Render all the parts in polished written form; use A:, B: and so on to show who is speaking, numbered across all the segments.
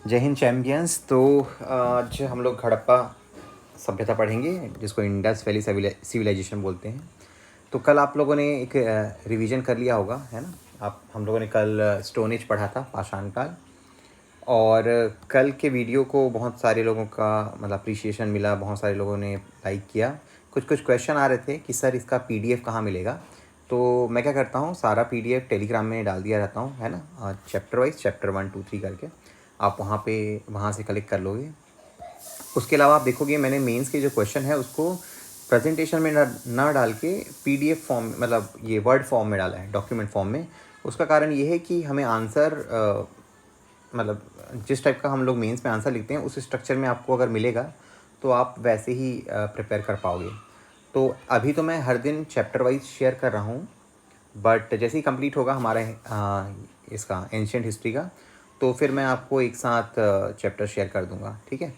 A: जय हिंद चैम्पियंस। तो आज हम लोग हड़प्पा सभ्यता पढ़ेंगे जिसको इंडस वैली सिविलाइजेशन बोलते हैं। तो कल आप लोगों ने एक रिवीजन कर लिया होगा, है ना। आप हम लोगों ने कल स्टोन एज पढ़ा था, पाषाण काल। और कल के वीडियो को बहुत सारे लोगों का मतलब अप्रिसिएशन मिला, बहुत सारे लोगों ने लाइक किया। कुछ कुछ क्वेश्चन आ रहे थे कि सर इसका पीडीएफ कहाँ मिलेगा। तो मैं क्या करता हूँ, सारा पीडीएफ टेलीग्राम में डाल दिया रहता हूँ, है ना। चैप्टर वाइज, चैप्टर 1 2 3 करके आप वहाँ से कलेक्ट कर लोगे। उसके अलावा आप देखोगे मैंने मेंस के जो क्वेश्चन है उसको प्रेजेंटेशन में ना डाल के पीडीएफ फॉर्म, मतलब ये वर्ड फॉर्म में डाला है, डॉक्यूमेंट फॉर्म में। उसका कारण ये है कि हमें आंसर मतलब जिस टाइप का हम लोग मेंस में आंसर लिखते हैं उस स्ट्रक्चर में आपको अगर मिलेगा तो आप वैसे ही प्रिपेयर कर पाओगे। तो अभी तो मैं हर दिन चैप्टर वाइज शेयर कर रहा हूँ, बट जैसे ही कंप्लीट होगा हमारा इसका एंशियंट हिस्ट्री का, तो फिर मैं आपको एक साथ चैप्टर शेयर कर दूंगा, ठीक है।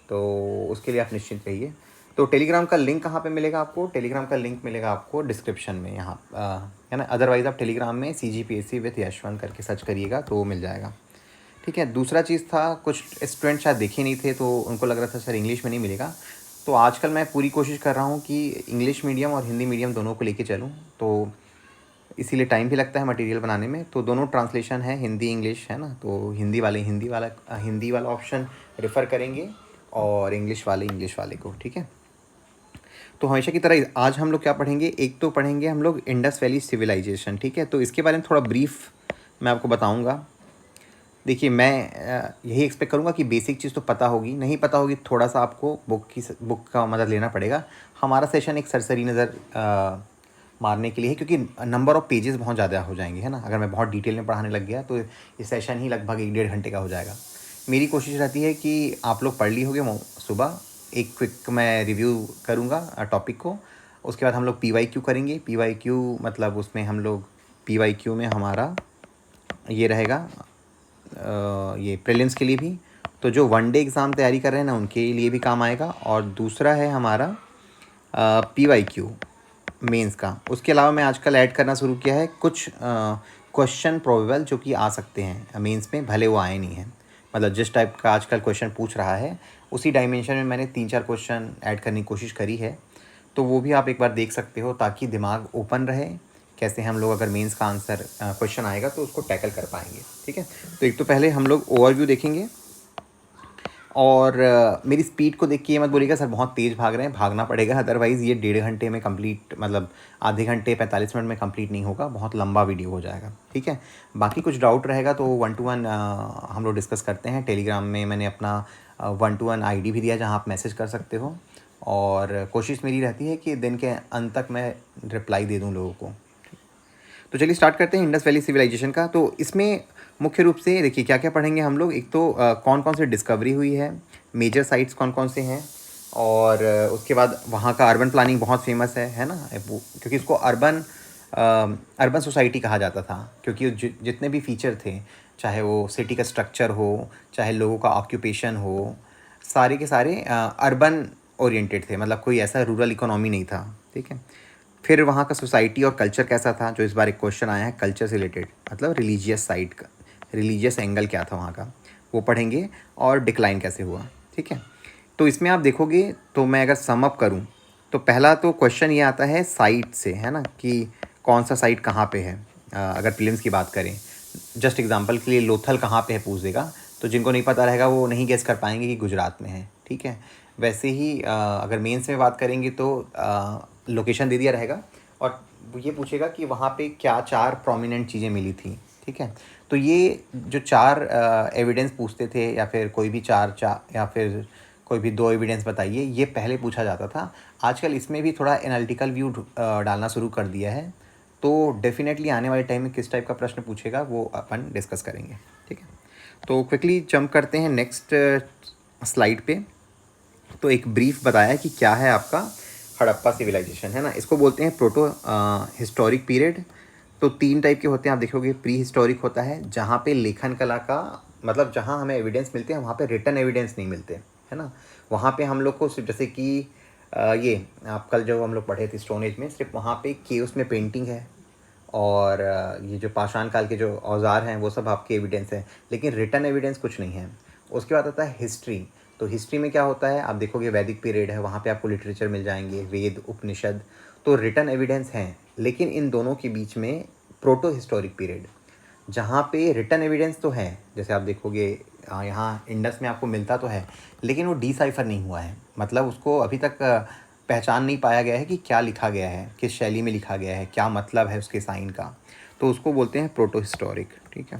A: तो उसके लिए आप निश्चिंत रहिए। तो टेलीग्राम का लिंक कहाँ पे मिलेगा आपको? टेलीग्राम का लिंक मिलेगा आपको डिस्क्रिप्शन में यहाँ, है ना। अदरवाइज़ आप टेलीग्राम में CGPSC विथ यशवंत करके सर्च करिएगा तो मिल जाएगा, ठीक है। दूसरा चीज़ था, कुछ स्टूडेंट शायद देखे नहीं थे तो उनको लग रहा था सर इंग्लिश में नहीं मिलेगा। तो आजकल मैं पूरी कोशिश कर रहा हूँ कि इंग्लिश मीडियम और हिंदी मीडियम दोनों को लेके चलूँ। तो इसीलिए टाइम भी लगता है मटेरियल बनाने में। तो दोनों ट्रांसलेशन है, हिंदी इंग्लिश, है ना। तो हिंदी वाला ऑप्शन रेफ़र करेंगे और इंग्लिश वाले इंग्लिश वाले को, ठीक है। तो हमेशा की तरह आज हम लोग क्या पढ़ेंगे, एक तो पढ़ेंगे हम लोग इंडस वैली सिविलाइजेशन, ठीक है। तो इसके बारे में थोड़ा ब्रीफ मैं आपको बताऊंगा। देखिए मैं यही एक्सपेक्ट करूँगा कि बेसिक चीज़ तो पता होगी, नहीं पता होगी थोड़ा सा आपको बुक का मदद लेना पड़ेगा। हमारा सेशन एक सरसरी नज़र मारने के लिए है, क्योंकि नंबर ऑफ़ पेजेस बहुत ज़्यादा हो जाएंगे, है ना। अगर मैं बहुत डिटेल में पढ़ाने लग गया तो ये सेशन ही लगभग 1 डेढ़ घंटे का हो जाएगा। मेरी कोशिश रहती है कि आप लोग पढ़ ली होगे सुबह, एक क्विक मैं रिव्यू करूँगा टॉपिक को। उसके बाद हम लोग PYQ करेंगे। PYQ मतलब उसमें हम लोग PYQ में हमारा ये रहेगा, ये प्रीलिम्स के लिए भी, तो जो 1 डे एग्ज़ाम तैयारी कर रहे हैं ना उनके लिए भी काम आएगा। और दूसरा है हमारा PYQ मेंस का। उसके अलावा मैं आजकल ऐड करना शुरू किया है कुछ क्वेश्चन प्रोबेबल जो कि आ सकते हैं मेंस में, भले वो आए नहीं हैं। मतलब जिस टाइप का आजकल क्वेश्चन पूछ रहा है उसी डायमेंशन में मैंने 3 4 क्वेश्चन ऐड करने की कोशिश करी है। तो वो भी आप एक बार देख सकते हो ताकि दिमाग ओपन रहे, कैसे हम लोग अगर मेंस का आंसर क्वेश्चन आएगा तो उसको टैकल कर पाएंगे, ठीक है। तो एक तो पहले हम लोग ओवरव्यू देखेंगे। और मेरी स्पीड को देख के ये मत बोलिएगा सर बहुत तेज़ भाग रहे हैं, भागना पड़ेगा, अदरवाइज़ ये 1.5 घंटे में कंप्लीट, मतलब आधे घंटे 45 मिनट में कंप्लीट नहीं होगा, बहुत लंबा वीडियो हो जाएगा, ठीक है। बाकी कुछ डाउट रहेगा तो 1 to 1 हम लोग डिस्कस करते हैं। टेलीग्राम में मैंने अपना 1 to 1 ID भी दिया जहाँ आप मैसेज कर सकते हो। और कोशिश मेरी रहती है कि दिन के अंत तक मैं रिप्लाई दे दूँ लोगों को। तो चलिए स्टार्ट करते हैं इंडस वैली सिविलाइजेशन का। तो इसमें मुख्य रूप से देखिए क्या क्या पढ़ेंगे हम लोग। एक तो कौन कौन सी डिस्कवरी हुई है, मेजर साइट्स कौन कौन से हैं, और उसके बाद वहाँ का अर्बन प्लानिंग बहुत फेमस है ना। क्योंकि इसको अर्बन सोसाइटी कहा जाता था, क्योंकि जितने भी फीचर थे, चाहे वो सिटी का स्ट्रक्चर हो, चाहे लोगों का ऑक्यूपेशन हो, सारे के सारे अर्बन ओरिएंटेड थे, मतलब कोई ऐसा रूरल इकोनॉमी नहीं था, ठीक है। फिर वहाँ का सोसाइटी और कल्चर कैसा था, जो इस बार एक क्वेश्चन आया है कल्चर से रिलेटेड, मतलब रिलीजियस साइड का, रिलीजियस एंगल क्या था वहाँ का, वो पढ़ेंगे। और डिक्लाइन कैसे हुआ, ठीक है। तो इसमें आप देखोगे, तो मैं अगर सम अप करूँ तो पहला तो क्वेश्चन ये आता है साइट से, है ना, कि कौन सा साइट कहाँ पे है। अगर प्रीलिम्स की बात करें, जस्ट एग्जांपल के लिए लोथल कहाँ पे है पूछ देगा, तो जिनको नहीं पता रहेगा वो नहीं गेस कर पाएंगे कि गुजरात में है, ठीक है। वैसे ही अगर मेंस में बात करेंगे तो लोकेशन दे दिया रहेगा और ये पूछेगा कि वहाँ पे क्या 4 प्रोमिनेंट चीज़ें मिली थी, ठीक है। तो ये जो 4 एविडेंस पूछते थे, या फिर कोई भी या फिर कोई भी 2 एविडेंस बताइए, ये पहले पूछा जाता था। आजकल इसमें भी थोड़ा एनालिटिकल व्यू डालना शुरू कर दिया है। तो डेफिनेटली आने वाले टाइम में किस टाइप का प्रश्न पूछेगा वो अपन डिस्कस करेंगे, ठीक है। तो क्विकली जंप करते हैं नेक्स्ट स्लाइड पे। तो एक ब्रीफ बताया कि क्या है आपका हड़प्पा सिविलाइजेशन, है ना। इसको बोलते हैं प्रोटो हिस्टोरिक पीरियड। तो 3 टाइप के होते हैं, आप देखोगे। प्री हिस्टोरिक होता है जहाँ पे लेखन कला का, मतलब जहाँ हमें एविडेंस मिलते हैं, वहाँ पे रिटन एविडेंस नहीं मिलते, है ना। वहाँ पे हम लोग को सिर्फ, जैसे कि ये आप कल जो हम लोग पढ़े थे स्टोन एज में, सिर्फ वहाँ पे केव्स में पेंटिंग है, और ये जो पाषाण काल के जो औजार हैं वो सब आपके एविडेंस हैं, लेकिन रिटन एविडेंस कुछ नहीं है। उसके बाद आता है हिस्ट्री। तो हिस्ट्री में क्या होता है, आप देखोगे वैदिक पीरियड है, वहाँ पे आपको लिटरेचर मिल जाएंगे, वेद उपनिषद, तो रिटन एविडेंस हैं। लेकिन इन दोनों के बीच में प्रोटो हिस्टोरिक पीरियड, जहाँ पे रिटन एविडेंस तो है, जैसे आप देखोगे यहाँ इंडस में आपको मिलता तो है, लेकिन वो डिसाइफर नहीं हुआ है, मतलब उसको अभी तक पहचान नहीं पाया गया है कि क्या लिखा गया है, किस शैली में लिखा गया है, क्या मतलब है उसके साइन का, तो उसको बोलते हैं प्रोटो हिस्टोरिक। ठीक है,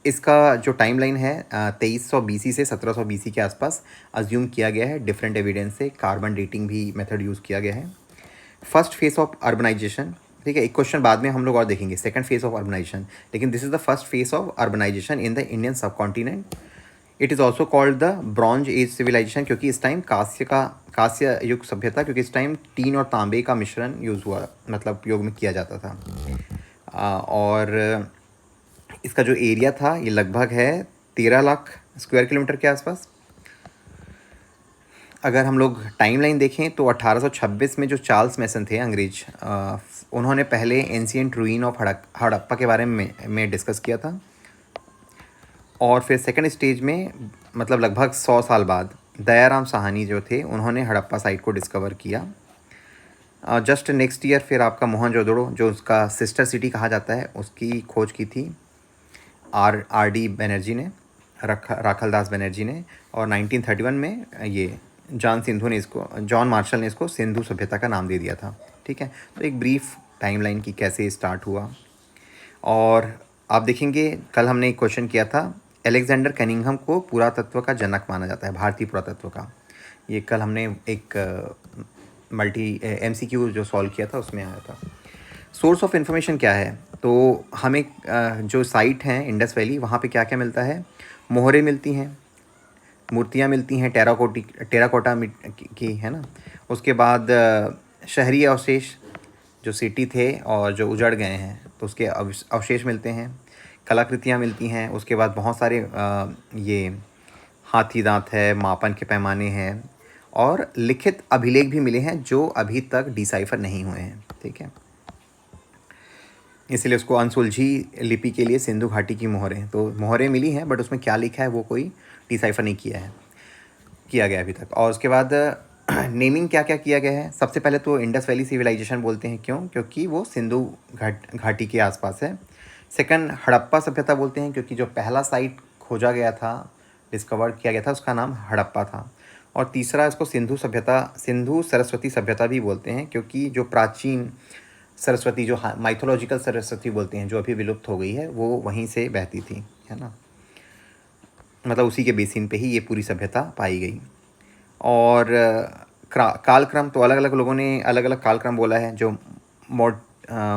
A: इसका जो टाइमलाइन है 2300 BC से 1700 BC के आसपास अज्यूम किया गया है। डिफरेंट एविडेंस से कार्बन डेटिंग भी मेथड यूज़ किया गया है। फर्स्ट फेज ऑफ अर्बनाइजेशन, ठीक है, एक क्वेश्चन बाद में हम लोग और देखेंगे, सेकंड फेज ऑफ अर्बनाइजेशन, लेकिन this is the first phase of urbanization in the Indian subcontinent. It is also called the bronze age civilization, क्योंकि इस टाइम कांस्य युग सभ्यता, क्योंकि इस टाइम टीन और तांबे का मिश्रण यूज़ हुआ, मतलब उपयोग में किया जाता था। और इसका जो एरिया था ये लगभग है 13 लाख स्क्वायर किलोमीटर के आसपास। अगर हम लोग टाइमलाइन देखें तो 1826 में जो चार्ल्स मैसन थे अंग्रेज, उन्होंने पहले एंशियंट रूइन ऑफ हड़प्पा के बारे में डिस्कस किया था। और फिर सेकंड स्टेज में, मतलब लगभग 100 साल बाद, दयाराम साहनी जो थे उन्होंने हड़प्पा साइट को डिस्कवर किया। जस्ट नेक्स्ट ईयर फिर आपका मोहनजोदड़ो, जो उसका सिस्टर सिटी कहा जाता है, उसकी खोज की थी आर डी बनर्जी ने, राखल दास बनर्जी ने। और 1931 में ये जॉन मार्शल ने इसको सिंधु सभ्यता का नाम दे दिया था। ठीक है, तो एक ब्रीफ टाइमलाइन की कैसे स्टार्ट हुआ। और आप देखेंगे कल हमने एक क्वेश्चन किया था, अलेक्जेंडर कनिंघम को पुरातत्व का जनक माना जाता है, भारतीय पुरातत्व का। ये कल हमने एक MCQ जो सॉल्व किया था उसमें आया था। सोर्स ऑफ इन्फॉर्मेशन क्या है, तो हमें जो साइट हैं इंडस वैली, वहाँ पे क्या क्या मिलता है, मोहरें मिलती हैं, मूर्तियाँ मिलती हैं टेराकोटा की, है ना। उसके बाद शहरी अवशेष, जो सिटी थे और जो उजड़ गए हैं तो उसके अवशेष मिलते हैं, कलाकृतियाँ मिलती हैं। उसके बाद बहुत सारे ये हाथी दांत है, मापन के पैमाने हैं, और लिखित अभिलेख भी मिले हैं जो अभी तक डिसाइफर नहीं हुए हैं। ठीक है, इसलिए उसको अनसुलझी लिपि के लिए सिंधु घाटी की मोहरें, तो मोहरें मिली हैं, बट उसमें क्या लिखा है वो कोई डिसाइफर नहीं किया गया अभी तक। और उसके बाद नेमिंग क्या क्या किया गया है, सबसे पहले तो इंडस वैली सिविलाइजेशन बोलते हैं, क्यों, क्योंकि वो सिंधु घाटी के आसपास है। सेकंड, हड़प्पा सभ्यता बोलते हैं, क्योंकि जो पहला साइट खोजा गया था, डिस्कवर किया गया था, उसका नाम हड़प्पा था। और तीसरा, इसको सिंधु सरस्वती सभ्यता भी बोलते हैं, क्योंकि जो प्राचीन सरस्वती, जो माइथोलॉजिकल सरस्वती बोलते हैं, जो अभी विलुप्त हो गई है, वो वहीं से बहती थी, है ना, मतलब उसी के बेसिन पे ही ये पूरी सभ्यता पाई गई। और कालक्रम, तो अलग अलग लोगों ने अलग अलग कालक्रम बोला है। जो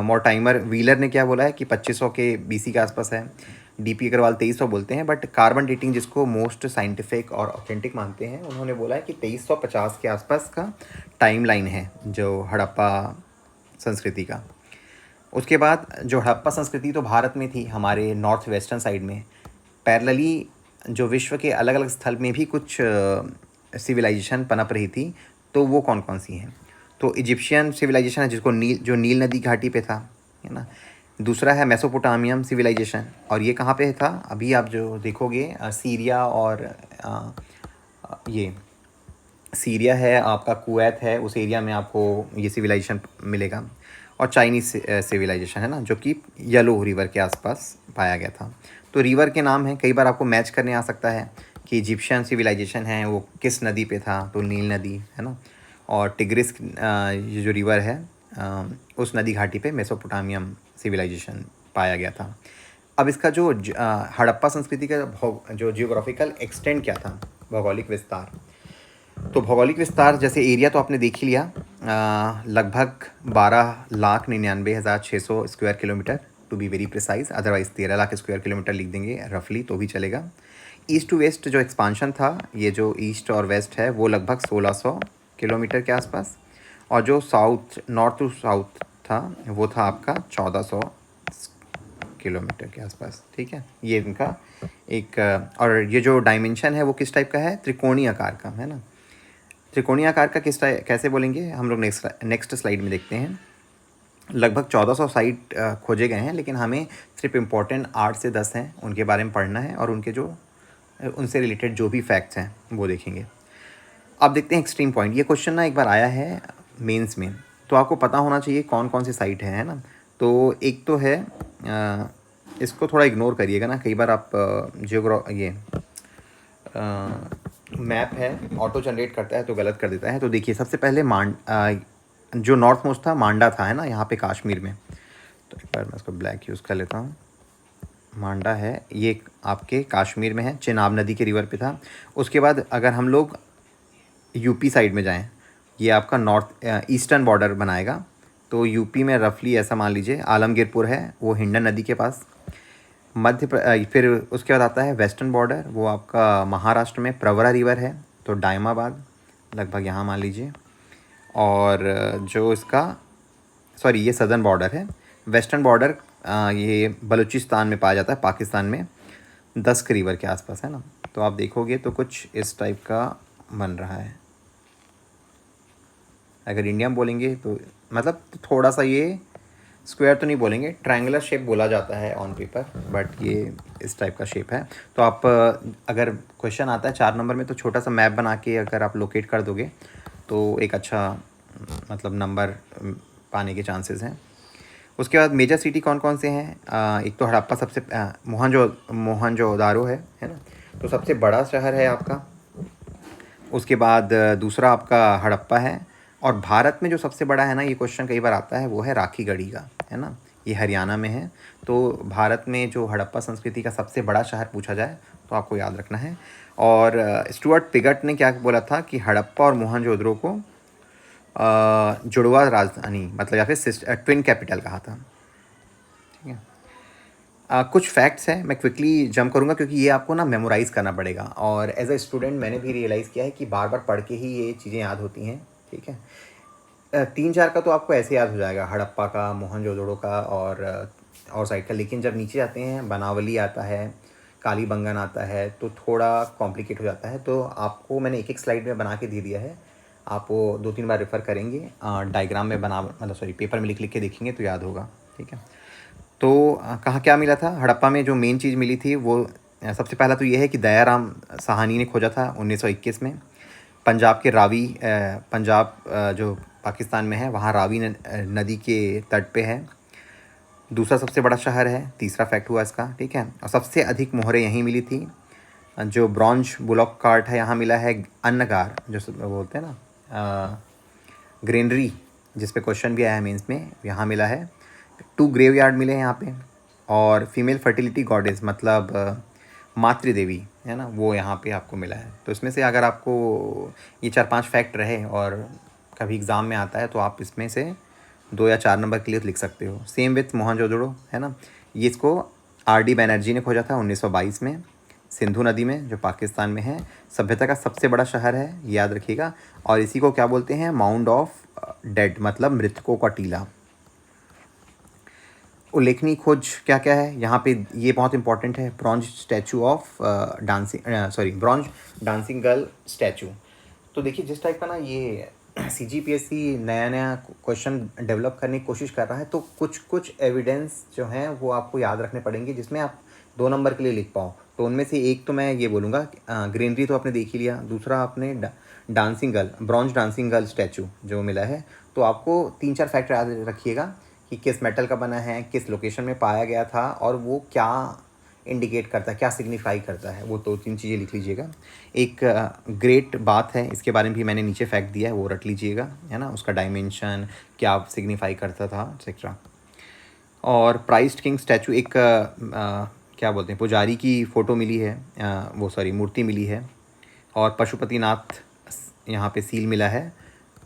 A: मॉर्टाइमर व्हीलर ने क्या बोला है कि 2500 के BC के आसपास है। DP अग्रवाल 2300 बोलते हैं, बट कार्बन डेटिंग जिसको मोस्ट साइंटिफिक और ऑथेंटिक मानते हैं, उन्होंने बोला है कि 2350 के आसपास का टाइमलाइन है जो हड़प्पा संस्कृति का। उसके बाद जो हड़प्पा संस्कृति तो भारत में थी, हमारे नॉर्थ वेस्टर्न साइड में। पैरेलली जो विश्व के अलग अलग स्थल में भी कुछ सिविलाइजेशन पनप रही थी, तो वो कौन कौन सी हैं, तो इजिप्शियन सिविलाइजेशन है, जिसको जो नील नदी घाटी पे था, है ना। दूसरा है मेसोपोटामियम सिविलाइजेशन, और ये कहाँ पे था, अभी आप जो देखोगे सीरिया, और ये सीरिया है आपका, कुवैत है, उस एरिया में आपको ये सिविलाइजेशन मिलेगा। और चाइनीज़ सिविलाइजेशन है ना, जो कि येलो रिवर के आसपास पाया गया था। तो रिवर के नाम हैं, कई बार आपको मैच करने आ सकता है कि इजिप्शियन सिविलाइजेशन है वो किस नदी पे था, तो नील नदी, है ना। और टिग्रिस ये जो रिवर है, उस नदी घाटी पे मेसोपोटामियम सिविलाइजेशन पाया गया था। अब इसका जो हड़प्पा संस्कृति का जो जियोग्राफिकल एक्सटेंट क्या था, भौगोलिक विस्तार, तो भौगोलिक विस्तार जैसे एरिया तो आपने देख ही लिया, लगभग 12,99,600 square kilometre, to be very precise, otherwise 13 lakh square kilometre लिख देंगे रफली तो भी चलेगा। ईस्ट टू वेस्ट जो एक्सपांशन था, ये जो ईस्ट और वेस्ट है, वो लगभग 1600 किलोमीटर के आसपास। और जो नॉर्थ टू साउथ था, वो था आपका 1400 किलोमीटर के आसपास। ठीक है, ये इनका एक, और ये जो डायमेंशन है वो किस टाइप का है, त्रिकोणीय आकार का, है ना। त्रिकोणीय आकार का कैसे बोलेंगे हम लोग नेक्स्ट स्लाइड में देखते हैं। लगभग 1400 साइट खोजे गए हैं, लेकिन हमें सिर्फ इम्पोर्टेंट 8 से 10 हैं उनके बारे में पढ़ना है, और उनके जो उनसे रिलेटेड जो भी फैक्ट्स हैं वो देखेंगे। अब देखते हैं एक्सट्रीम पॉइंट। ये क्वेश्चन ना एक बार आया है मेंस में, तो आपको पता होना चाहिए कौन कौन सी साइट है ना। तो एक तो है इसको थोड़ा इग्नोर करिएगा ना, कई बार आप ये मैप है ऑटो जनरेट करता है तो गलत कर देता है। तो देखिए सबसे पहले जो नॉर्थ मोस्ट था मांडा था, है ना, यहाँ पे कश्मीर में। तो एक बार मैं इसको ब्लैक यूज़ कर लेता हूँ। मांडा है ये आपके कश्मीर में है, चेनाब नदी के रिवर पे था। उसके बाद अगर हम लोग यूपी साइड में जाएं, ये आपका नॉर्थ ईस्टर्न बॉर्डर बनाएगा। तो यूपी में रफली ऐसा मान लीजिए आलमगीरपुर है, वो हिंडन नदी के पास। फिर उसके बाद आता है वेस्टर्न बॉर्डर, वो आपका महाराष्ट्र में प्रवरा रिवर है, तो डायमाबाद लगभग यहाँ मान लीजिए। और जो इसका सॉरी ये सदर्न बॉर्डर है। वेस्टर्न बॉर्डर ये बलूचिस्तान में पाया जाता है, पाकिस्तान में दस्क रिवर के आसपास, है ना। तो आप देखोगे तो कुछ इस टाइप का बन रहा है। अगर इंडिया में बोलेंगे तो मतलब थोड़ा सा ये स्क्वायर तो नहीं बोलेंगे, ट्रायंगुलर शेप बोला जाता है ऑन पेपर, बट ये इस टाइप का शेप है। तो आप अगर क्वेश्चन आता है 4 नंबर में तो छोटा सा मैप बना के अगर आप लोकेट कर दोगे तो एक अच्छा मतलब नंबर पाने के चांसेस हैं। उसके बाद मेजर सिटी कौन कौन से हैं, एक तो हड़प्पा सबसे मोहनजोदारो है ना, तो सबसे बड़ा शहर है आपका। उसके बाद दूसरा आपका हड़प्पा है। और भारत में जो सबसे बड़ा है ना, ये क्वेश्चन कई बार आता है, वो है राखीगढ़ी का, है ना, ये हरियाणा में है। तो भारत में जो हड़प्पा संस्कृति का सबसे बड़ा शहर पूछा जाए तो आपको याद रखना है। और स्टुअर्ट पिगट ने क्या बोला था कि हड़प्पा और मोहनजोदड़ो को जुड़वा राजधानी मतलब या फिर ट्विन कैपिटल कहा था। ठीक है। कुछ फैक्ट्स हैं, मैं क्विकली जंप करूँगा क्योंकि ये आपको ना मेमोराइज़ करना पड़ेगा। और एज अ स्टूडेंट मैंने भी रियलाइज़ किया है कि बार बार पढ़ के ही ये चीज़ें याद होती हैं। ठीक है। 3-4 का तो आपको ऐसे याद हो जाएगा, हड़प्पा का, मोहनजोदड़ो का और साइड का। लेकिन जब नीचे आते हैं बनावली आता है, कालीबंगन आता है, तो थोड़ा कॉम्प्लिकेट हो जाता है। तो आपको मैंने एक एक स्लाइड में बना के दे दिया है, आप वो 2-3 बार रेफ़र करेंगे, डायग्राम में बना मतलब सॉरी पेपर में लिख लिख के देखेंगे तो याद होगा। ठीक है। तो कहाँ क्या मिला था हड़प्पा में, जो मेन चीज़ मिली थी वो सबसे पहला तो ये है कि दयाराम साहनी ने खोजा था 1921 में। पंजाब के रावी पंजाब जो पाकिस्तान में है, वहाँ रावी नदी के तट पे है। दूसरा सबसे बड़ा शहर है, तीसरा फैक्ट हुआ इसका। ठीक है। और सबसे अधिक मोहरें यहीं मिली थी। जो ब्रॉन्ज बुलॉक कार्ट है यहाँ मिला है। अन्नगार जो बोलते हैं ना, ग्रेनरी जिस पे क्वेश्चन भी आया है मेंस में, यहाँ मिला है। 2 ग्रेवयार्ड मिले हैं यहाँ पे। और फीमेल फर्टिलिटी गॉडेस मतलब मातृ देवी, है ना, वो यहाँ पे आपको मिला है। तो इसमें से अगर आपको ये 4-5 फैक्ट रहे और कभी एग्ज़ाम में आता है तो आप इसमें से 2 या 4 नंबर के लिए लिख सकते हो। सेम विथ मोहनजोदड़ो, है ना, ये इसको RD बैनर्जी ने खोजा था 1922 में, सिंधु नदी में जो पाकिस्तान में है। सभ्यता का सबसे बड़ा शहर है, याद रखिएगा। और इसी को क्या बोलते हैं, माउंड ऑफ डेड मतलब मृतकों का टीला। उल्लेखनीय खोज क्या क्या है यहाँ पे, ये बहुत इंपॉर्टेंट है। Bronze statue of bronze dancing girl statue. तो देखिए जिस टाइप का ना ये CGPSC नया नया क्वेश्चन डेवलप करने की कोशिश कर रहा है, तो कुछ कुछ एविडेंस जो हैं वो आपको याद रखने पड़ेंगे जिसमें आप 2 नंबर के लिए लिख पाओ। तो उनमें से एक तो मैं ये बोलूँगा, ग्रीनरी तो आपने देख ही लिया। दूसरा आपने dancing girl, bronze dancing girl statue जो मिला है। तो आपको 3-4 फैक्टर याद रखिएगा कि किस मेटल का बना है, किस लोकेशन में पाया गया था, और वो क्या इंडिकेट करता है, क्या सिग्निफाई करता है, वो 2-3 चीज़ें लिख लीजिएगा। एक ग्रेट बात है, इसके बारे में भी मैंने नीचे फैक्ट दिया है, वो रट लीजिएगा, है ना, उसका डायमेंशन क्या सिग्निफाई करता था एक्सेट्रा। और प्राइस्ड किंग स्टैचू एक क्या बोलते हैं, पुजारी की फ़ोटो मिली है, मूर्ति मिली है। और पशुपतिनाथ यहाँ पे सील मिला है,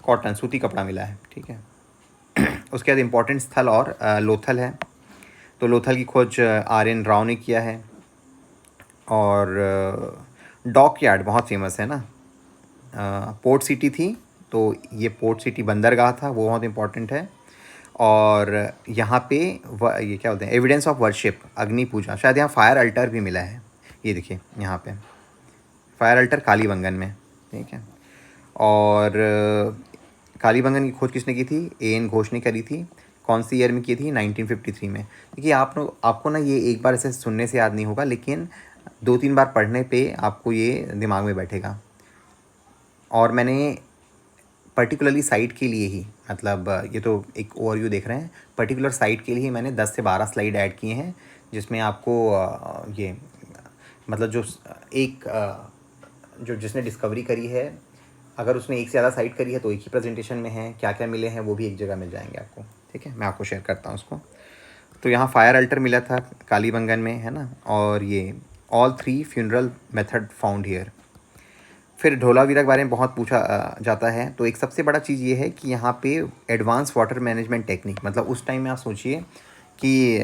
A: कॉटन सूती कपड़ा मिला है। ठीक है। उसके बाद इम्पोर्टेंट स्थल और लोथल है। तो लोथल की खोज RN राव ने किया है। और डॉक यार्ड बहुत फेमस है ना, पोर्ट सिटी थी, तो ये पोर्ट सिटी बंदरगाह था, वो बहुत इंपॉर्टेंट है। और यहाँ पे ये क्या बोलते हैं, एविडेंस ऑफ वर्शिप, अग्नि पूजा, शायद यहाँ फायर अल्टर भी मिला है। ये देखिए यहाँ पे फायर अल्टर कालीबंगन में। ठीक है। और कालीबंगन की खोज किसने की थी, AN घोष ने करी थी। कौन सी ईयर में की थी, 1953 में। देखिए आपको ना ये एक बार ऐसे सुनने से याद नहीं होगा, लेकिन 2-3 बार पढ़ने पे आपको ये दिमाग में बैठेगा। और मैंने पर्टिकुलरली साइट के लिए ही, मतलब ये तो एक ओवरव्यू देख रहे हैं, पर्टिकुलर साइट के लिए ही मैंने 10 से 12 स्लाइड ऐड किए हैं, जिसमें आपको ये मतलब जो जिसने डिस्कवरी करी है, अगर उसने एक से ज़्यादा साइट करी है तो एक ही प्रेजेंटेशन में है, क्या क्या मिले हैं वो भी एक जगह मिल जाएंगे आपको। ठीक है, मैं आपको शेयर करता हूँ उसको। तो यहाँ फायर अल्टर मिला था कालीबंगन में, है ना, और ये all 3 funeral method found here. फिर धोलावीरा के बारे में बहुत पूछा जाता है। तो एक सबसे बड़ा चीज़ ये है कि यहाँ पे एडवांस वाटर मैनेजमेंट टेक्निक, मतलब उस टाइम में आप सोचिए कि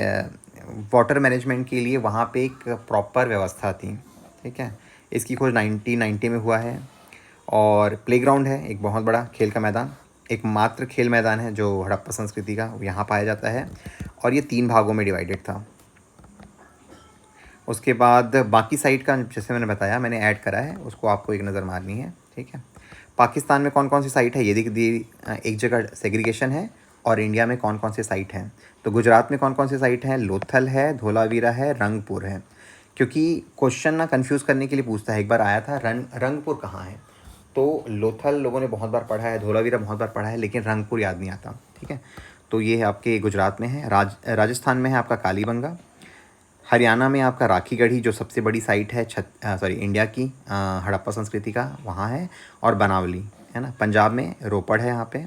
A: वाटर मैनेजमेंट के लिए वहाँ पे एक प्रॉपर व्यवस्था थी। ठीक है, इसकी खोज 1990 में हुआ है। और प्लेग्राउंड है, एक बहुत बड़ा खेल का मैदान, एकमात्र खेल मैदान है जो हड़प्पा संस्कृति का यहाँ पाया जाता है, और ये 3 भागों में डिवाइडेड था। उसके बाद बाकी साइट का जैसे मैंने बताया, मैंने ऐड करा है, उसको आपको एक नज़र मारनी है। ठीक है, पाकिस्तान में कौन कौन सी साइट है ये दिख दी, एक जगह सेग्रीगेशन है, और इंडिया में कौन कौन से साइट हैं। तो गुजरात में कौन कौन से साइट हैं, लोथल है, धोलावीरा है, रंगपुर है। क्योंकि क्वेश्चन ना कंफ्यूज करने के लिए पूछता है, एक बार आया था रंगपुर कहाँ है, तो लोथल लोगों ने बहुत बार पढ़ा है, धोलावीरा बहुत बार पढ़ा है, लेकिन रंगपुर याद नहीं आता। ठीक है, तो ये है आपके गुजरात में है। राजस्थान में है आपका कालीबंगा। हरियाणा में आपका राखीगढ़ी जो सबसे बड़ी साइट है इंडिया की हड़प्पा संस्कृति का, वहाँ है। और बनावली, है ना, पंजाब में रोपड़ है यहाँ पे।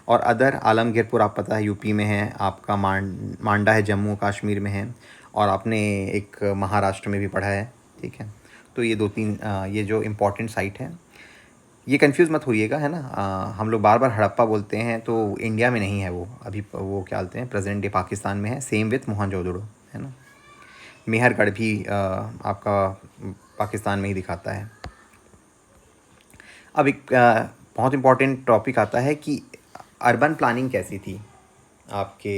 A: और अदर आलमगीरपुर आप पता है यूपी में है आपका, मांडा है जम्मू कश्मीर में है। और आपने एक महाराष्ट्र में भी पढ़ा है। ठीक है, तो ये 2-3 ये जो इम्पोर्टेंट साइट है, ये कंफ्यूज मत होइएगा, है ना। हम लोग बार बार हड़प्पा बोलते हैं, तो इंडिया में नहीं है वो, अभी वो क्या बोलते हैं, प्रेजेंट डे पाकिस्तान में है, सेम विथ मोहनजोदड़ो, है ना। मेहरगढ़ भी आपका पाकिस्तान में ही दिखाता है। अब एक बहुत इम्पॉर्टेंट टॉपिक आता है कि अर्बन प्लानिंग कैसी थी आपके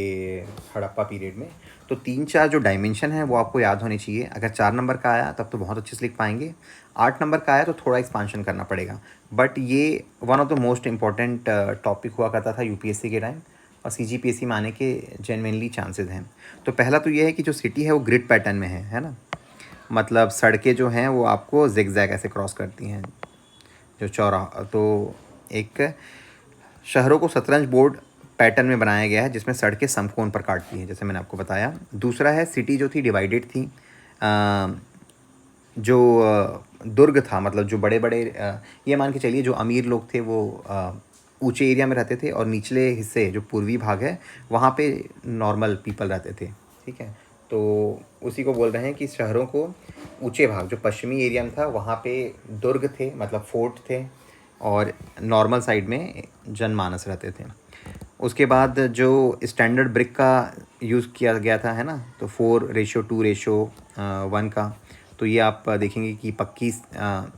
A: हड़प्पा पीरियड में। तो 3-4 जो डायमेंशन है वो आपको याद होने चाहिए। अगर 4 नंबर का आया तब तो बहुत अच्छे से लिख पाएंगे, 8 नंबर का आया तो थोड़ा एक्सपांशन करना पड़ेगा। बट ये one of the most important topic हुआ करता था यूपीएससी के टाइम, और सीजीपीएससी में आने के जेन्युइनली चांसेस हैं। तो पहला तो ये है कि जो सिटी है वो ग्रिड पैटर्न में है ना, मतलब सड़कें जो हैं वो आपको जिगजैग ऐसे क्रॉस करती हैं, जो चौराहा। तो एक शहरों को शतरंज बोर्ड पैटर्न में बनाया गया है, जिसमें सड़कें समकोण पर काटती हैं, जैसे मैंने आपको बताया। दूसरा है सिटी जो थी डिवाइडेड थी, जो दुर्ग था, मतलब जो बड़े बड़े ये मान के चलिए जो अमीर लोग थे वो ऊंचे एरिया में रहते थे, और निचले हिस्से जो पूर्वी भाग है वहाँ पे नॉर्मल पीपल रहते थे। ठीक है, तो उसी को बोल रहे हैं कि शहरों को ऊंचे भाग जो पश्चिमी एरिया में था वहाँ पे दुर्ग थे, मतलब फोर्ट थे, और नॉर्मल साइड में जनमानस रहते थे। उसके बाद जो स्टैंडर्ड ब्रिक का यूज़ किया गया था, है ना, तो 4:2:1 का। तो ये आप देखेंगे कि पक्की क्या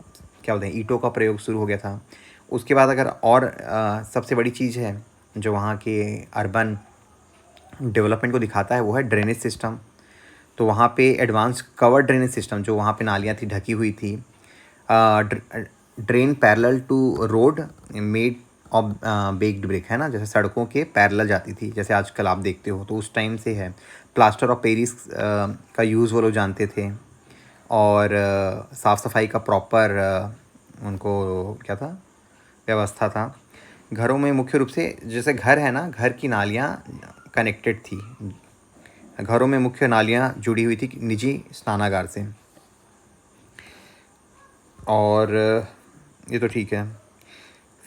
A: बोलते हैं, ईंटों का प्रयोग शुरू हो गया था। उसके बाद अगर और सबसे बड़ी चीज़ है जो वहाँ के अर्बन डेवलपमेंट को दिखाता है, वो है ड्रेनेज सिस्टम। तो वहाँ पे एडवांस कवर ड्रेनेज सिस्टम, जो वहाँ पे नालियाँ थी ढकी हुई थी, drain parallel to road made of baked brick, है ना, जैसे सड़कों के पैरेलल जाती थी, जैसे आजकल आप देखते हो, तो उस टाइम से है। प्लास्टर ऑफ पेरिस का यूज़ वो लोग जानते थे। और साफ़ सफाई का प्रॉपर उनको क्या था, व्यवस्था था। घरों में मुख्य रूप से जैसे घर है ना, घर की नालियाँ कनेक्टेड थी, घरों में मुख्य नालियाँ जुड़ी हुई थी निजी स्नानागार से। और ये तो ठीक है।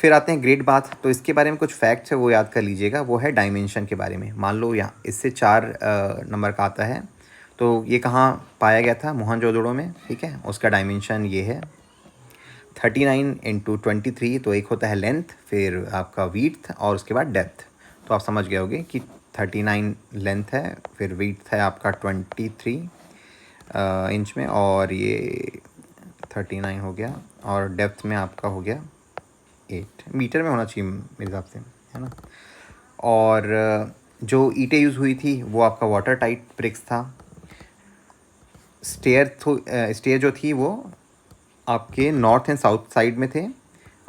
A: फिर आते हैं ग्रेट बाथ। तो इसके बारे में कुछ फैक्ट्स है वो याद कर लीजिएगा। वो है डायमेंशन के बारे में। मान लो यहाँ इससे 4 नंबर का आता है, तो ये कहाँ पाया गया था, मोहनजोदड़ो में। ठीक है, उसका डायमेंशन ये है 39 × 23। तो एक होता है लेंथ, फिर आपका वीड्थ, और उसके बाद डेप्थ। तो आप समझ गए होगे कि 39 लेंथ है, फिर वीड्थ है आपका 23 इंच में, और ये 39 हो गया, और डेप्थ में आपका हो गया 8 मीटर में होना चाहिए मेरे हिसाब से, है ना। और जो ईंटें यूज़ हुई थी वो आपका वाटर टाइट ब्रिक्स था। स्टेयर जो थी वो आपके नॉर्थ एंड साउथ साइड में थे,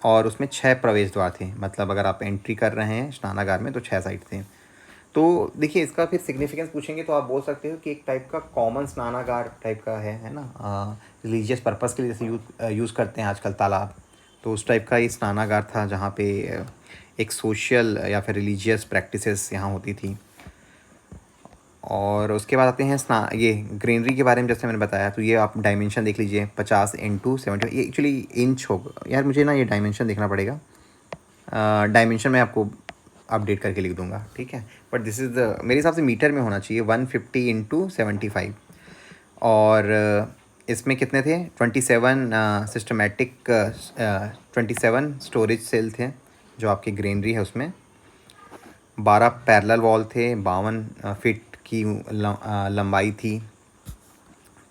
A: और उसमें 6 प्रवेश द्वार थे। मतलब अगर आप एंट्री कर रहे हैं स्नानागार में तो 6 साइड थे। तो देखिए इसका फिर सिग्निफिकेंस पूछेंगे तो आप बोल सकते हो कि एक टाइप का कॉमन स्नानागार टाइप का है ना, रिलीजियस पर्पस के लिए जैसे यूज़ करते हैं आजकल तालाब, तो उस टाइप का ये स्नानागार था जहाँ पे एक सोशल या फिर रिलीजियस प्रैक्टिसेस यहाँ होती थी। और उसके बाद आते हैं ये ग्रीनरी के बारे में, जैसे मैंने बताया तो ये आप डायमेंशन देख लीजिए 50x70, ये एक्चुअली इंच होगा यार, मुझे ना ये डायमेंशन देखना पड़ेगा, डायमेंशन मैं आपको अपडेट करके लिख दूंगा, ठीक है। बट दिस इज़ द मेरे हिसाब से मीटर में होना चाहिए 150x75। और इसमें कितने थे 27 सिस्टमेटिक 27 स्टोरेज सेल थे जो आपकी ग्रीनरी है उसमें, 12 पैरेलल वॉल थे, 52 फीट की लंबाई थी।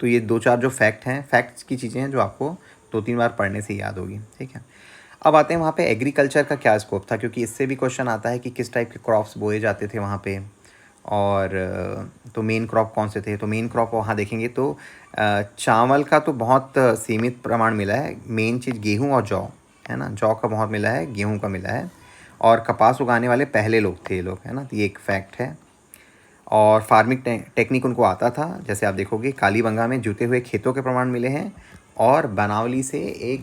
A: तो ये 2-4 जो फैक्ट्स की चीज़ें हैं जो आपको 2-3 बार पढ़ने से याद होगी, ठीक है। अब आते हैं वहाँ पे एग्रीकल्चर का क्या स्कोप था, क्योंकि इससे भी क्वेश्चन आता है कि किस टाइप के क्रॉप्स बोए जाते थे वहाँ पे, और तो मेन क्रॉप कौन से थे। तो मेन क्रॉप वहाँ देखेंगे तो चावल का तो बहुत सीमित प्रमाण मिला है, मेन चीज़ गेहूँ और जौ है ना, जौ का बहुत मिला है, गेहूँ का मिला है, और कपास उगाने वाले पहले लोग थे ये लोग, है ना, तो ये एक फैक्ट है। और फार्मिंग टेक्निक उनको आता था, जैसे आप देखोगे कालीबंगा में जुते हुए खेतों के प्रमाण मिले हैं, और बनावली से एक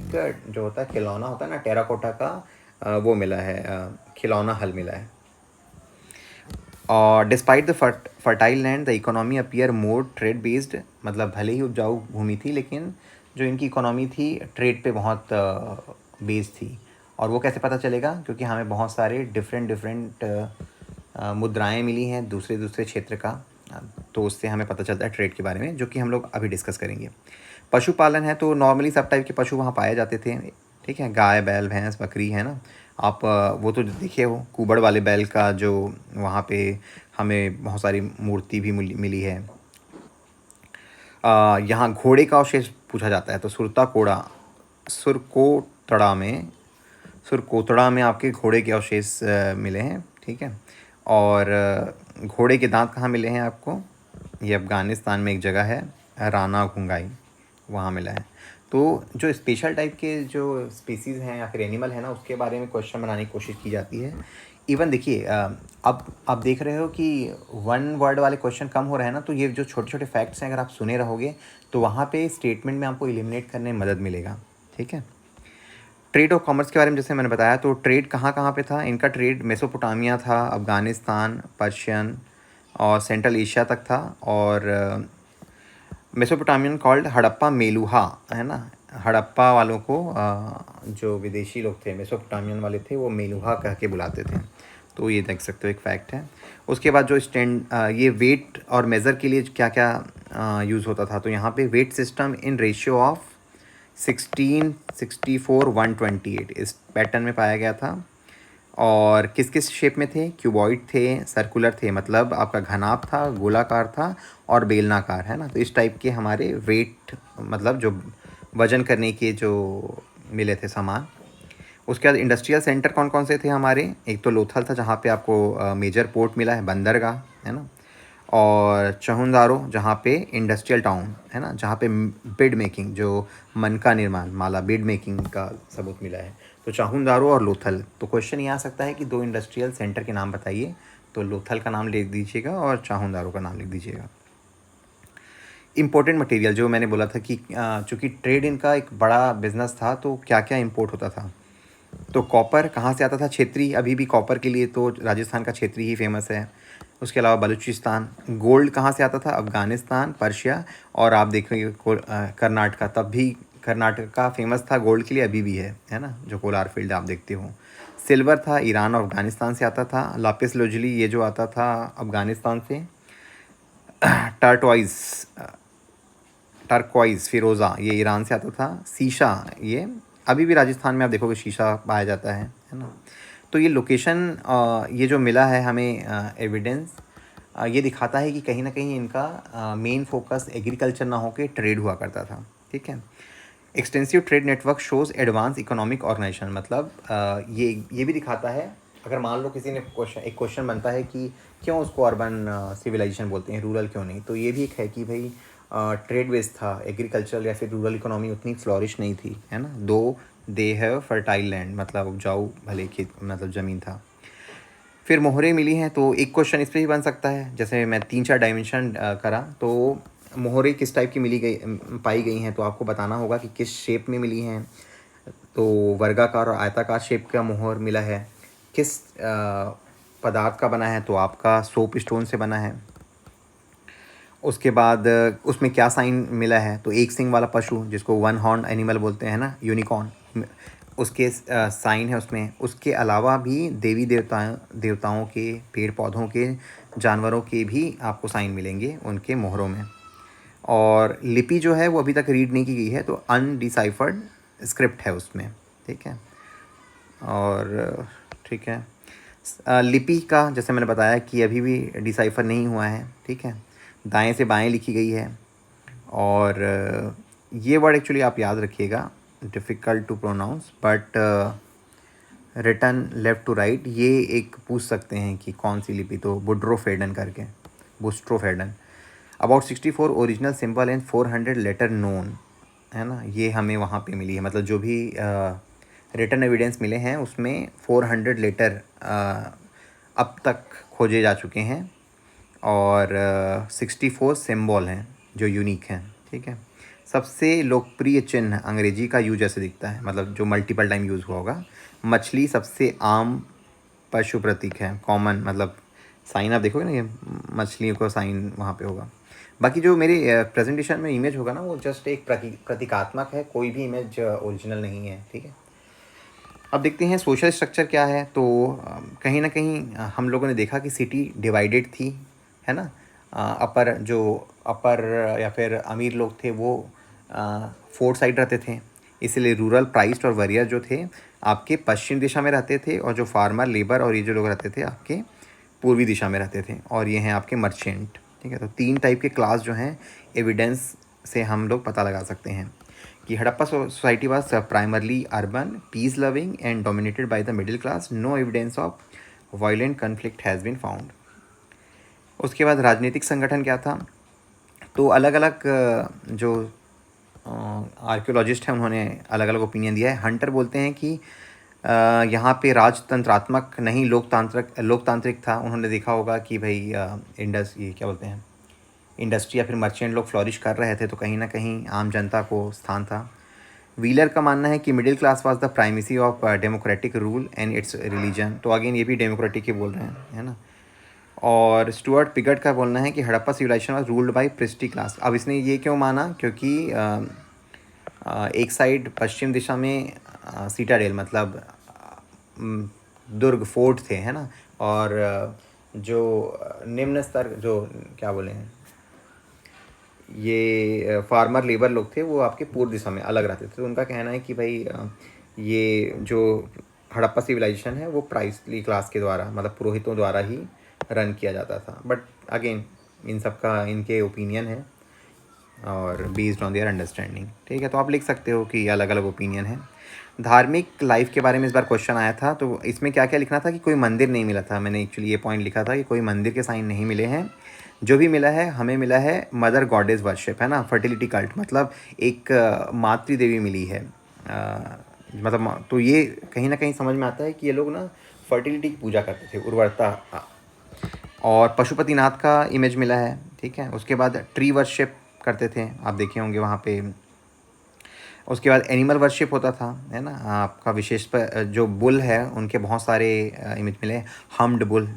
A: जो होता है खिलौना होता है ना टेराकोटा का, वो मिला है, खिलौना हल मिला है। और despite the fertile land the economy appear more trade based, मतलब भले ही उपजाऊ भूमि थी लेकिन जो इनकी इकोनॉमी थी ट्रेड पे बहुत बेस्ड थी। और वो कैसे पता चलेगा, क्योंकि हमें बहुत सारे डिफरेंट मुद्राएं मिली हैं दूसरे दूसरे क्षेत्र का, तो उससे हमें पता चलता है ट्रेड के बारे में, जो कि हम लोग अभी डिस्कस करेंगे। पशुपालन है तो नॉर्मली सब टाइप के पशु वहाँ पाए जाते थे, ठीक है, गाय बैल भैंस बकरी, है ना। आप वो तो देखिए हो कुबड़ वाले बैल का जो वहाँ पे हमें बहुत सारी मूर्ति भी मिली है। यहाँ घोड़े का अवशेष पूछा जाता है, तो सुरकोतड़ा में आपके घोड़े के अवशेष मिले हैं, ठीक है। और घोड़े के दांत कहाँ मिले हैं आपको, ये अफ़गानिस्तान में एक जगह है राना घुंगाई, वहाँ मिला है। तो जो स्पेशल टाइप के जो स्पीसीज़ हैं या फिर एनिमल है ना, उसके बारे में क्वेश्चन बनाने की कोशिश की जाती है। इवन देखिए अब आप देख रहे हो कि वन वर्ड वाले क्वेश्चन कम हो रहे हैं ना, तो ये जो छोटे छोटे फैक्ट्स हैं अगर आप सुने रहोगे तो वहाँ पे स्टेटमेंट में आपको एलिमिनेट करने में मदद मिलेगा, ठीक है। ट्रेड और कॉमर्स के बारे में जैसे मैंने बताया, तो ट्रेड कहाँ कहाँ पे था, इनका ट्रेड मेसोपोटामिया था, अफ़गानिस्तान, पर्शियन और सेंट्रल एशिया तक था। और मेसोपोटामियन कॉल्ड हड़प्पा मेलुहा, है ना, हड़प्पा वालों को जो विदेशी लोग थे मेसोपोटामियन वाले थे वो मेलुहा कह के बुलाते थे। तो ये देख सकते हो एक फैक्ट है। उसके बाद जो ये वेट और मेज़र के लिए क्या क्या यूज़ होता था, तो यहाँ पे weight system in ratio of 16, 64, 128 इस पैटर्न में पाया गया था। और किस किस शेप में थे, क्यूबॉइड थे, सर्कुलर थे, मतलब आपका घनाभ था, गोलाकार था और बेलनाकार, है ना। तो इस टाइप के हमारे वेट मतलब जो वजन करने के जो मिले थे सामान। उसके बाद इंडस्ट्रियल सेंटर कौन कौन से थे हमारे, एक तो लोथल था जहाँ पे आपको मेजर पोर्ट मिला है, बंदरगाह, है ना। और चहुंदारो जहाँ पे इंडस्ट्रियल टाउन, है ना, जहाँ पे बेड मेकिंग जो मन का निर्माण माला बेड मेकिंग का सबूत मिला है। तो चाहुंदारो और लोथल, तो क्वेश्चन ये आ सकता है कि 2 इंडस्ट्रियल सेंटर के नाम बताइए, तो लोथल का नाम लिख दीजिएगा और चाहुंदारो का नाम लिख दीजिएगा। इम्पोर्टेंट मटेरियल जो मैंने बोला था कि चूँकि ट्रेड इनका एक बड़ा बिजनेस था, तो क्या क्या इम्पोर्ट होता था। तो कॉपर कहाँ से आता था, क्षेत्री, अभी भी कॉपर के लिए तो राजस्थान का क्षेत्री ही फेमस है। उसके अलावा बलूचिस्तान। गोल्ड कहाँ से आता था, अफ़गानिस्तान, पर्शिया, और आप देखेंगे कर्नाटका, तब भी कर्नाटका फेमस था गोल्ड के लिए, अभी भी है ना, जो कोलार फील्ड आप देखते हो। सिल्वर था ईरान और अफ़गानिस्तान से आता था। लापिस लोजली ये जो आता था अफ़गानिस्तान से। टर्टवाइज टर्कवाइज फिरोज़ा ये ईरान से आता था। शीशा ये अभी भी राजस्थान में आप देखोगे शीशा पाया जाता है ना। तो ये लोकेशन ये जो मिला है हमें एविडेंस, ये दिखाता है कि कहीं ना कहीं इनका मेन फोकस एग्रीकल्चर ना होकर ट्रेड हुआ करता था, ठीक है। Extensive trade network shows advance economic organisation, मतलब ये भी दिखाता है, अगर मान लो किसी ने एक क्वेश्चन बनता है कि क्यों उसको अर्बन सिविलाइजेशन बोलते हैं, रूरल क्यों नहीं, तो ये भी एक है कि भाई ट्रेड बेस्ड था, एग्रीकल्चर या फिर रूरल इकोनॉमी उतनी फ्लॉरिश नहीं थी, है ना। दो दे हैव फर्टाइल लैंड, मतलब उपजाऊ भले खेत मतलब ज़मीन था। फिर मोहरे मिली हैं, तो एक क्वेश्चन इस पे भी बन सकता है, जैसे मैं 3-4 डायमेंशन करा तो मोहरे किस टाइप की मिली गई पाई गई हैं, तो आपको बताना होगा कि किस शेप में मिली हैं। तो वर्गाकार और आयताकार शेप का मोहर मिला है, किस पदार्थ का बना है, तो आपका सोप स्टोन से बना है। उसके बाद उसमें क्या साइन मिला है, तो एक सिंग वाला पशु जिसको वन हॉर्न एनिमल बोलते हैं ना, यूनिकॉर्न, उसके साइन है उसमें। उसके अलावा भी देवी देवताओं के, पेड़ पौधों के, जानवरों के भी आपको साइन मिलेंगे उनके मोहरों में। और लिपि जो है वो अभी तक रीड नहीं की गई है, तो अनडिसाइफर्ड स्क्रिप्ट है उसमें, ठीक है। और ठीक है, लिपि का जैसे मैंने बताया कि अभी भी डिसाइफर नहीं हुआ है, ठीक है, दाएं से बाएं लिखी गई है। और ये वर्ड एक्चुअली आप याद रखिएगा, difficult to pronounce, but written left to right, ये एक पूछ सकते हैं कि कौन सी लिपि, तो बुड्रोफेडन करके, boustrophedon. About 64 original symbol and 400 letter known, है ना, ये हमें वहाँ पे मिली है। मतलब जो भी रिटन एविडेंस मिले हैं उसमें 400 लेटर अब तक खोजे जा चुके हैं, और 64 सिंबल हैं जो यूनिक हैं, ठीक है। सबसे लोकप्रिय चिन्ह अंग्रेजी का यू जैसे दिखता है, मतलब जो मल्टीपल टाइम यूज़ हुआ होगा। मछली सबसे आम पशु प्रतीक है, कॉमन, मतलब साइन आप देखोगे ना, ये मछलियों का साइन वहाँ पे होगा। बाकी जो मेरे प्रेजेंटेशन में इमेज होगा ना, वो जस्ट एक प्रतीकात्मक है, कोई भी इमेज ओरिजिनल नहीं है, ठीक है। अब देखते हैं सोशल स्ट्रक्चर क्या है। तो कहीं ना कहीं हम लोगों ने देखा कि सिटी डिवाइडेड थी, है ना। अपर जो अपर या फिर अमीर लोग थे वो फोर्थ साइड रहते थे, इसलिए रूरल प्राइस्ड और वरियर जो थे आपके पश्चिम दिशा में रहते थे, और जो फार्मर लेबर और ये जो लोग रहते थे आपके पूर्वी दिशा में रहते थे, और ये हैं आपके मर्चेंट, ठीक है। तो 3 टाइप के क्लास जो हैं एविडेंस से हम लोग पता लगा सकते हैं कि Harappa society was primarily urban, peace loving and dominated by the middle class. No evidence of violent conflict has been found. उसके बाद राजनीतिक संगठन क्या था, तो अलग अलग जो आर्कियोलॉजिस्ट हैं उन्होंने अलग अलग ओपिनियन दिया है। हंटर बोलते हैं कि यहाँ पे राजतंत्रात्मक नहीं, लोकतांत्रिक था। उन्होंने देखा होगा कि भाई ये क्या बोलते हैं, इंडस्ट्री या फिर मर्चेंट लोग फ्लॉरिश कर रहे थे, तो कहीं ना कहीं आम जनता को स्थान था। व्हीलर का मानना है कि middle class was the primacy of democratic rule and it's religion, तो अगेन ये भी डेमोक्रेटिक ही बोल रहे हैं, है ना। और स्टुअर्ट पिगट का बोलना है कि Harappa civilization was ruled by priestly class. अब इसने ये क्यों माना, क्योंकि एक साइड पश्चिम दिशा में सीटाडेल, मतलब दुर्ग, फोर्ट थे, है ना। और जो निम्न स्तर, जो क्या बोले हैं, ये फार्मर लेबर लोग थे, वो आपके पूर्व दिशा में अलग रहते थे। तो उनका कहना है कि भाई ये जो हड़प्पा सिविलाइजेशन है वो प्राइसली क्लास के द्वारा, मतलब पुरोहितों द्वारा ही रन किया जाता था। बट अगेन इन सब का इनके ओपिनियन है, और बेस्ड ऑन देयर अंडरस्टैंडिंग, ठीक है। तो आप लिख सकते हो कि अलग अलग ओपिनियन है। धार्मिक लाइफ के बारे में इस बार क्वेश्चन आया था, तो इसमें क्या क्या लिखना था कि कोई मंदिर नहीं मिला था। मैंने एक्चुअली ये पॉइंट लिखा था कि कोई मंदिर के साइन नहीं मिले हैं। जो भी मिला है हमें मिला है मदर गॉडेस वर्शिप, है ना, फर्टिलिटी कल्ट, मतलब एक मातृ देवी मिली है। मतलब तो ये कहीं ना कहीं समझ में आता है कि ये लोग ना फर्टिलिटी की पूजा करते थे, उर्वरता। और पशुपतिनाथ का इमेज मिला है, ठीक है। उसके बाद ट्री वर्शिप करते थे, आप देखे होंगे वहाँ पे। उसके बाद एनिमल वर्शिप होता था, है ना। आपका विशेष पर जो बुल है उनके बहुत सारे इमेज मिले हैं। हम्ड बुल,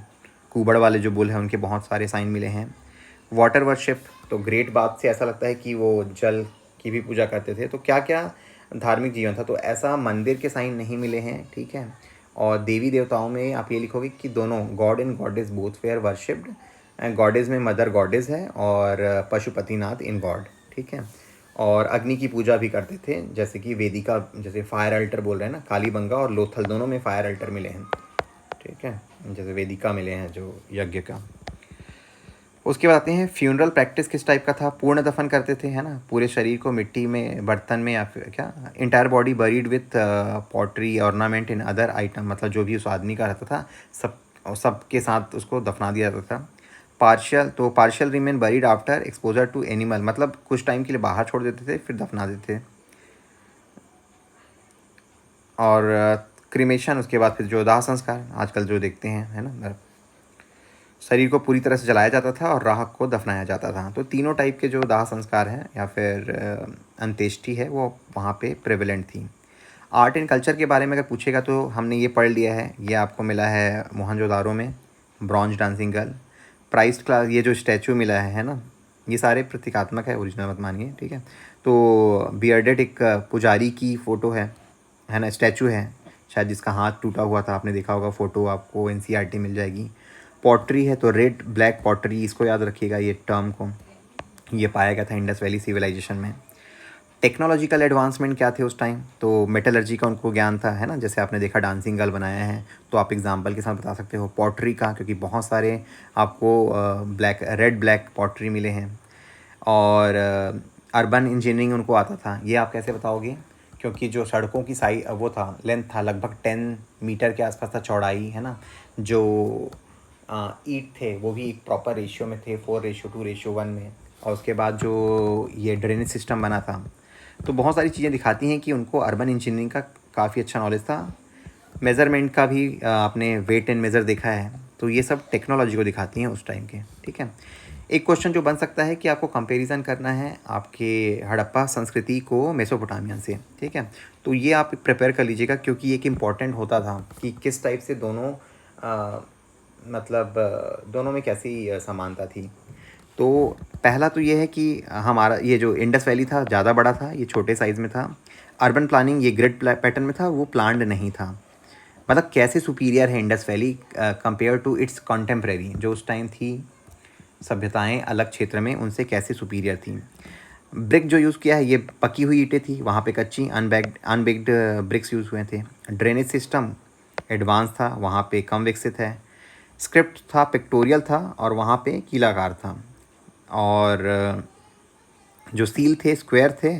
A: कुबड़ वाले जो बुल हैं उनके बहुत सारे साइन मिले हैं। वाटर वर्शिप, तो ग्रेट बात से ऐसा लगता है कि वो जल की भी पूजा करते थे। तो क्या क्या धार्मिक जीवन था, तो ऐसा मंदिर के साइन नहीं मिले हैं, ठीक है। और देवी देवताओं में आप ये लिखोगे कि दोनों god and goddess both were worshipped. Goddess में मदर गॉडेस है, और पशुपतिनाथ इन गॉड, ठीक है। और अग्नि की पूजा भी करते थे, जैसे कि वेदिका, जैसे फायर अल्टर बोल रहे हैं ना, कालीबंगा और लोथल दोनों में फायर अल्टर मिले हैं, ठीक है। जैसे वेदिका मिले हैं जो यज्ञ का। उसके बाद आते हैं फ्यूनरल प्रैक्टिस किस टाइप का था। पूर्ण दफन करते थे, है ना, पूरे शरीर को मिट्टी में, बर्तन में, या फिर क्या, entire body buried with pottery ornament in other item, मतलब जो भी उस आदमी का रहता था सब के साथ उसको दफना दिया जाता था। पार्शियल, तो partial remain buried after exposure to animal, मतलब कुछ टाइम के लिए बाहर छोड़ देते थे फिर दफना देते। और क्रीमेशन, उसके बाद फिर जो दाह संस्कार आजकल जो देखते हैं, है ना, शरीर को पूरी तरह से जलाया जाता था और राख को दफनाया जाता था। तो तीनों टाइप के जो दाह संस्कार हैं या फिर अंत्येष्टि है वो वहाँ पे प्रेवलेंट थी। आर्ट एंड कल्चर के बारे में अगर पूछेगा तो हमने ये पढ़ लिया है, ये आपको मिला है मोहनजोदारो में, bronze dancing girl, price class, ये जो स्टैचू मिला है ना, ये सारे प्रतीकात्मक है, ओरिजिनल मत मानिए, ठीक है। तो बियर्डेड एक पुजारी की फ़ोटो है ना, स्टैचू है शायद, जिसका हाथ टूटा हुआ था, आपने देखा होगा फ़ोटो, आपको एनसीईआरटी मिल जाएगी। पॉटरी है तो रेड ब्लैक पॉटरी, इसको याद रखिएगा ये टर्म को, ये पाया गया था इंडस वैली सिविलाइजेशन में। टेक्नोलॉजिकल एडवांसमेंट क्या थे उस टाइम, तो मेटलर्जी का उनको ज्ञान था, है ना, जैसे आपने देखा डांसिंग गर्ल बनाया है, तो आप एग्जांपल के साथ बता सकते हो। पॉटरी का, क्योंकि बहुत सारे आपको रेड ब्लैक पॉटरी मिले हैं। और अर्बन इंजीनियरिंग उनको आता था, ये आप कैसे बताओगे, क्योंकि जो सड़कों की वो था, लेंथ था लगभग 10 मीटर के आसपास था चौड़ाई, है ना, जो ईंट थे वो भी एक प्रॉपर रेशियो में थे, 4:2:1 में। और उसके बाद जो ये ड्रेनेज सिस्टम बना था, तो बहुत सारी चीज़ें दिखाती हैं कि उनको अर्बन इंजीनियरिंग का काफ़ी अच्छा नॉलेज था। मेज़रमेंट का भी आपने वेट एंड मेज़र देखा है, तो ये सब टेक्नोलॉजी को दिखाती हैं उस टाइम के, ठीक है। एक क्वेश्चन जो बन सकता है कि आपको कंपैरिजन करना है आपके हड़प्पा संस्कृति को मेसोपोटामिया से, ठीक है। तो ये आप प्रिपेयर कर लीजिएगा, क्योंकि एक इम्पॉर्टेंट होता था कि किस टाइप से दोनों मतलब दोनों में कैसी समानता थी। तो पहला तो ये है कि हमारा ये जो इंडस वैली था ज़्यादा बड़ा था, ये छोटे साइज़ में था। अर्बन प्लानिंग ये ग्रिड पैटर्न में था, वो प्लान्ड नहीं था। मतलब कैसे सुपीरियर है Indus valley compare to its contemporary, जो उस टाइम थी सभ्यताएं अलग क्षेत्र में, उनसे कैसे सुपीरियर थी। ब्रिक जो यूज़ किया है ये पकी हुई ईंटें थी, वहाँ पे कच्ची अनबेक्ड ब्रिक्स यूज़ हुए थे। ड्रेनेज सिस्टम एडवांस था, वहाँ पे कम विकसित है। स्क्रिप्ट था पिक्टोरियल था, और वहाँ पे कीलाकार था। और जो सील थे स्क्वायर थे,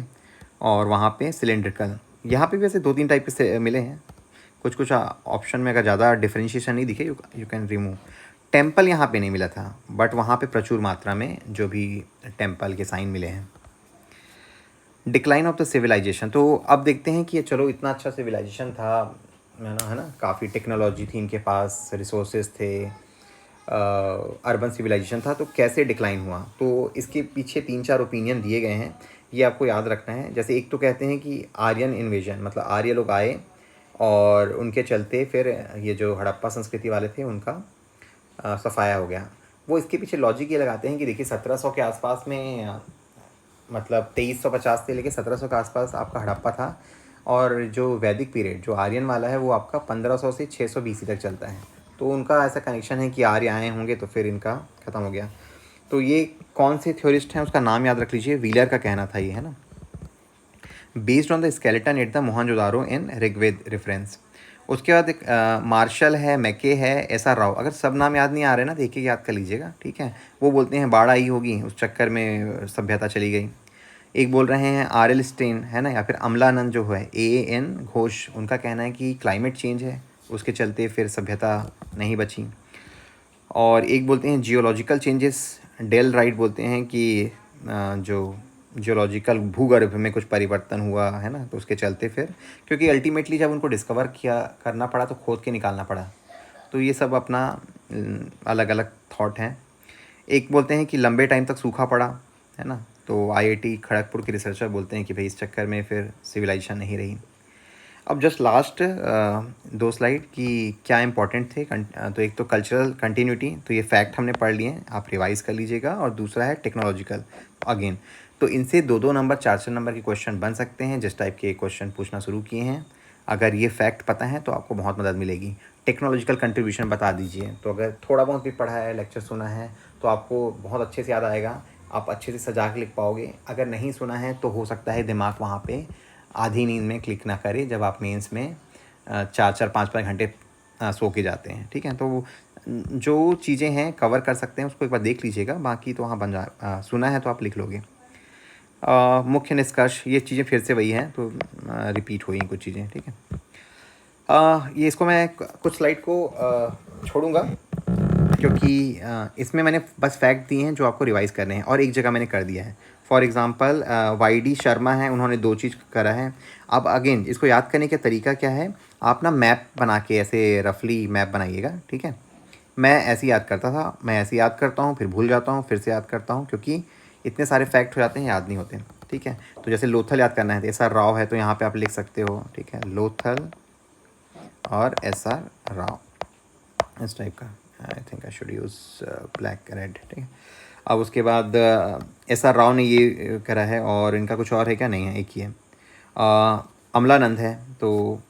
A: और वहाँ पे सिलेंड्रिकल। यहाँ पे वैसे 2-3 टाइप के से मिले हैं, कुछ कुछ ऑप्शन में अगर ज़्यादा डिफरेंशिएशन नहीं दिखे यू कैन रिमूव। टेम्पल यहाँ पे नहीं मिला था, बट वहाँ पे प्रचुर मात्रा में जो भी टेम्पल के साइन मिले हैं। डिक्लाइन ऑफ द सिविलाइजेशन, तो अब देखते हैं कि चलो इतना अच्छा सिविलाइजेशन था, है ना, काफ़ी टेक्नोलॉजी थी इनके पास, रिसोर्सेज थे, अर्बन सिविलाइजेशन था, तो कैसे डिक्लाइन हुआ। तो इसके पीछे 3-4 ओपिनियन दिए गए हैं, ये आपको याद रखना है। जैसे एक तो कहते हैं कि आर्यन इन्वेजन, मतलब आर्य लोग आए और उनके चलते फिर ये जो हड़प्पा संस्कृति वाले थे उनका सफाया हो गया। वो इसके पीछे लॉजिक ये लगाते हैं कि देखिए 1700 के आसपास में, मतलब 2350 से लेकर 1700 के आसपास आपका हड़प्पा था, और जो वैदिक पीरियड जो आर्यन वाला है वो आपका 1500 से 600 BC तक चलता है। तो उनका ऐसा कनेक्शन है कि आर्य आए होंगे तो फिर इनका ख़त्म हो गया। तो ये कौन से थ्योरिस्ट हैं उसका नाम याद रख लीजिए, व्हीलर का कहना था ये, है ना। Based on the skeleton at the Mohenjodaro in Rigveda reference. उसके बाद एक मार्शल है, मैके है, SR राव। अगर सब नाम याद नहीं आ रहे ना, देखिए याद कर लीजिएगा, ठीक है। वो बोलते हैं बाढ़ आई होगी, उस चक्कर में सभ्यता चली गई। एक बोल रहे हैं RL स्टेन, है ना, या फिर अमलानंद जो है AAN घोष, उनका कहना है कि क्लाइमेट चेंज है, उसके चलते फिर सभ्यता नहीं बची। और एक बोलते हैं जियोलॉजिकल चेंजेस, डेल राइट बोलते हैं कि जो जियोलॉजिकल भूगर्भ में कुछ परिवर्तन हुआ, है ना, तो उसके चलते फिर, क्योंकि अल्टीमेटली जब उनको डिस्कवर किया करना पड़ा तो खोद के निकालना पड़ा। तो ये सब अपना अलग अलग थॉट हैं। एक बोलते हैं कि लंबे टाइम तक सूखा पड़ा, है ना, तो IIT खड़गपुर के रिसर्चर बोलते हैं कि भाई इस चक्कर में फिर सिविलाइजेशन नहीं रही। अब जस्ट लास्ट 2 स्लाइड कि क्या इंपॉर्टेंट थे। तो एक तो कल्चरल कंटिन्यूटी, तो ये फैक्ट हमने पढ़ लिए हैं, आप रिवाइज़ कर लीजिएगा। और दूसरा है टेक्नोलॉजिकल अगेन, तो इनसे 2-2 नंबर 4-4 नंबर के क्वेश्चन बन सकते हैं, जिस टाइप के क्वेश्चन पूछना शुरू किए हैं। अगर ये फैक्ट पता है तो आपको बहुत मदद मिलेगी। टेक्नोलॉजिकल कंट्रीब्यूशन बता दीजिए, तो अगर थोड़ा बहुत भी पढ़ा है, लेक्चर सुना है, तो आपको बहुत अच्छे से याद आएगा, आप अच्छे से सजा के लिख पाओगे। अगर नहीं सुना है तो हो सकता है दिमाग वहाँ पे आधी नींद में क्लिक ना करे, जब आप मेंस में 4-4 5-5 घंटे सो के जाते हैं, ठीक है। तो जो चीज़ें हैं कवर कर सकते हैं उसको एक बार देख लीजिएगा, बाकी तो वहाँ सुना है तो आप लिख लोगे। मुख्य निष्कर्ष, ये चीज़ें फिर से वही हैं, तो रिपीट हुई कुछ चीज़ें, ठीक है। ये इसको मैं कुछ स्लाइड को छोड़ूंगा, क्योंकि इसमें मैंने बस फैक्ट दिए हैं जो आपको रिवाइज़ करने हैं और एक जगह मैंने कर दिया है। For example वाई.डी. शर्मा है, उन्होंने 2 चीज़ करा है। अब अगेन इसको याद करने का तरीका क्या है, आप ना मैप बना के ऐसे रफली मैप बनाइएगा, ठीक है। मैं ऐसे ही याद करता था, मैं ऐसे याद करता हूँ, फिर भूल जाता हूँ, फिर से याद करता हूँ, क्योंकि इतने सारे फैक्ट हो जाते हैं, याद नहीं होते, ठीक है। तो जैसे लोथल याद करना है तो एस.आर. राव है, तो यहाँ पे आप लिख सकते हो, ठीक है, लोथल और एस.आर. राव, इस टाइप का। I think I should use black red, ठीक है। अब उसके बाद एस.आर. राव ने ये करा है, और इनका कुछ और है क्या, नहीं है, एक ही है। अमलानंद है, तो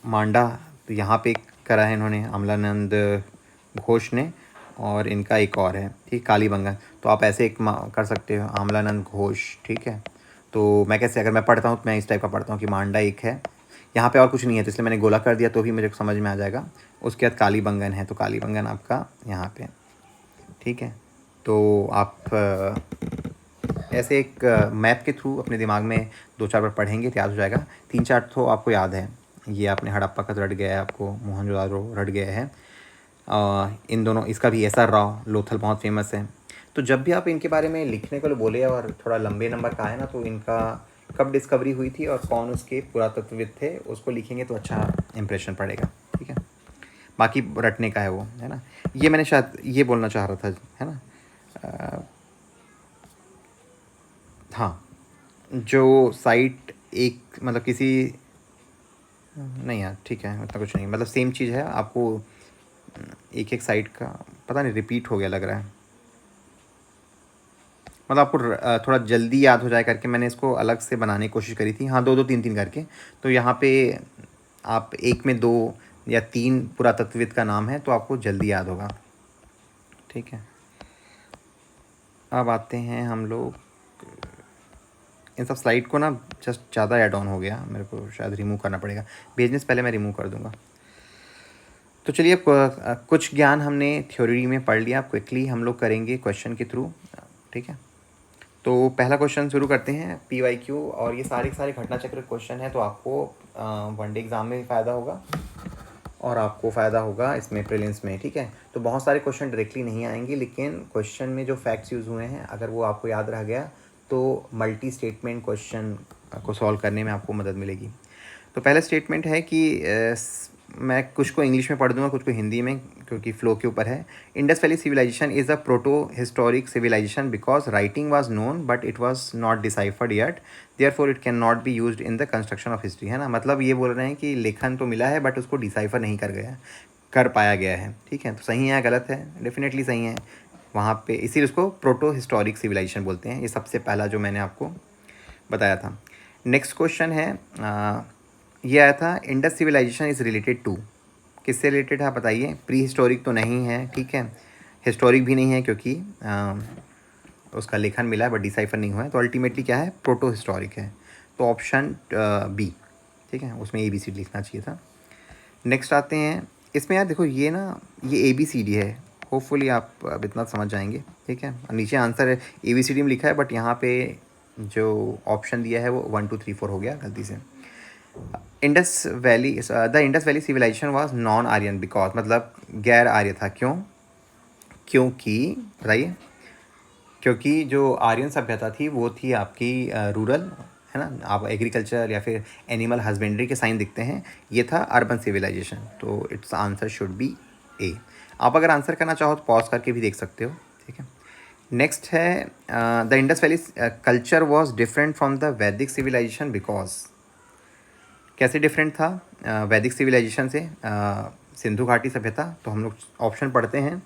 A: मांडा, तो यहाँ पे करा है इन्होंने, अमलानंद घोष ने, और इनका एक और है, ठीक, कालीबंगन। तो आप ऐसे एक कर सकते हो, अमलानंद घोष, ठीक है। तो मैं कैसे, अगर मैं पढ़ता हूँ तो मैं इस टाइप का पढ़ता हूँ कि मांडा एक है, यहाँ पे और कुछ नहीं है, तो इसलिए मैंने गोला कर दिया, तो भी मुझे समझ में आ जाएगा। उसके बाद कालीबंगन है, तो कालीबंगन आपका यहाँ पे, ठीक है। तो आप ऐसे एक मैप के थ्रू अपने दिमाग में 2-4 बार पढ़ेंगे तो याद हो जाएगा। 3-4 तो आपको याद है, ये आपने हड़प्पा का तो रट गया है, आपको मोहनजोदारो रट गया है। इन दोनों, इसका भी एस.आर. राव, लोथल बहुत फेमस है। तो जब भी आप इनके बारे में लिखने को बोले और थोड़ा लंबे नंबर का है ना, तो इनका कब डिस्कवरी हुई थी और कौन उसके पुरातत्वविद थे, उसको लिखेंगे तो अच्छा इंप्रेशन पड़ेगा, ठीक है। बाकी रटने का है वो, है ना। ये मैंने शायद ये बोलना चाह रहा था, है ना। हाँ, जो साइट एक मतलब किसी, नहीं यार, ठीक है, उतना कुछ नहीं, मतलब सेम चीज़ है, आपको एक एक साइट का पता नहीं, रिपीट हो गया लग रहा है, मतलब आपको थोड़ा जल्दी याद हो जाए करके मैंने इसको अलग से बनाने की कोशिश करी थी। हाँ, 2-2, 3-3 करके। तो यहाँ पे आप एक में 2 या 3 पुरातत्वविद का नाम है, तो आपको जल्दी याद होगा, ठीक है। अब आते हैं हम लोग, इन सब स्लाइड को ना जस्ट ज़्यादा ऐड ऑन हो गया, मेरे को शायद रिमूव करना पड़ेगा, भेजने से पहले मैं रिमूव कर दूँगा। तो चलिए, कुछ ज्ञान हमने थ्योरी में पढ़ लिया, क्विकली हम लोग करेंगे क्वेश्चन के थ्रू, ठीक है। तो पहला क्वेश्चन शुरू करते हैं, PYQ, और ये सारे के सारे घटना चक्र क्वेश्चन है, तो आपको वनडे एग्ज़ाम में भी फ़ायदा होगा और आपको फ़ायदा होगा इसमें प्रीलिम्स में, ठीक है। तो बहुत सारे क्वेश्चन डायरेक्टली नहीं आएंगे, लेकिन क्वेश्चन में जो फैक्ट्स यूज़ हुए हैं अगर वो आपको याद रह गया तो मल्टी स्टेटमेंट क्वेश्चन को सॉल्व करने में आपको मदद मिलेगी। तो पहला स्टेटमेंट है कि मैं कुछ को इंग्लिश में पढ़ दूंगा, कुछ को हिंदी में, क्योंकि फ्लो के ऊपर है। Indus valley civilisation is a proto historic civilisation because writing was known but it was not deciphered yet, therefore it can not be used in the construction of history, है ना। मतलब ये बोल रहे हैं कि लेखन तो मिला है बट उसको डिसाइफर नहीं कर पाया गया है, ठीक है। तो सही है, गलत है, डेफिनेटली सही है वहाँ पे, इसीलिए उसको प्रोटो हिस्टोरिक सिविलाइजेशन बोलते हैं। ये सबसे पहला जो मैंने आपको बताया था। नेक्स्ट क्वेश्चन है, ये आया था, Indus civilisation is related to, किससे रिलेटेड है आप बताइए। प्री हिस्टोरिक तो नहीं है, ठीक है, हिस्टोरिक भी नहीं है, क्योंकि उसका लेखन मिला है बट डिसाइफर नहीं हुआ है, तो अल्टीमेटली क्या है, प्रोटो हिस्टोरिक है। तो ऑप्शन बी, ठीक है, उसमें ABCD लिखना चाहिए था। नेक्स्ट आते हैं, इसमें यार देखो, ये ना ये ABCD है, होपफुली आप अब इतना समझ जाएंगे, ठीक है। नीचे आंसर है ABCD में लिखा है, बट यहाँ पे जो ऑप्शन दिया है वो 1 2 3 4 हो गया गलती से। Indus valley, the Indus valley civilisation was non Aryan because, मतलब गैर आर्य था, क्यों, क्योंकि बताइए, क्योंकि जो आर्यन सभ्यता थी वो थी आपकी रूरल, है ना, आप एग्रीकल्चर या फिर एनिमल हस्बेंड्री के साइन दिखते हैं, ये था अर्बन सिविलाइजेशन, तो it's answer should be A। आप अगर आंसर करना चाहो तो पॉज करके भी देख सकते हो, ठीक है। नेक्स्ट है, the Indus valley culture was different from the वैदिक सिविलाइजेशन बिकॉज, कैसे डिफरेंट था वैदिक सिविलाइजेशन से, सिंधु घाटी सभ्यता। तो हम लोग ऑप्शन पढ़ते हैं,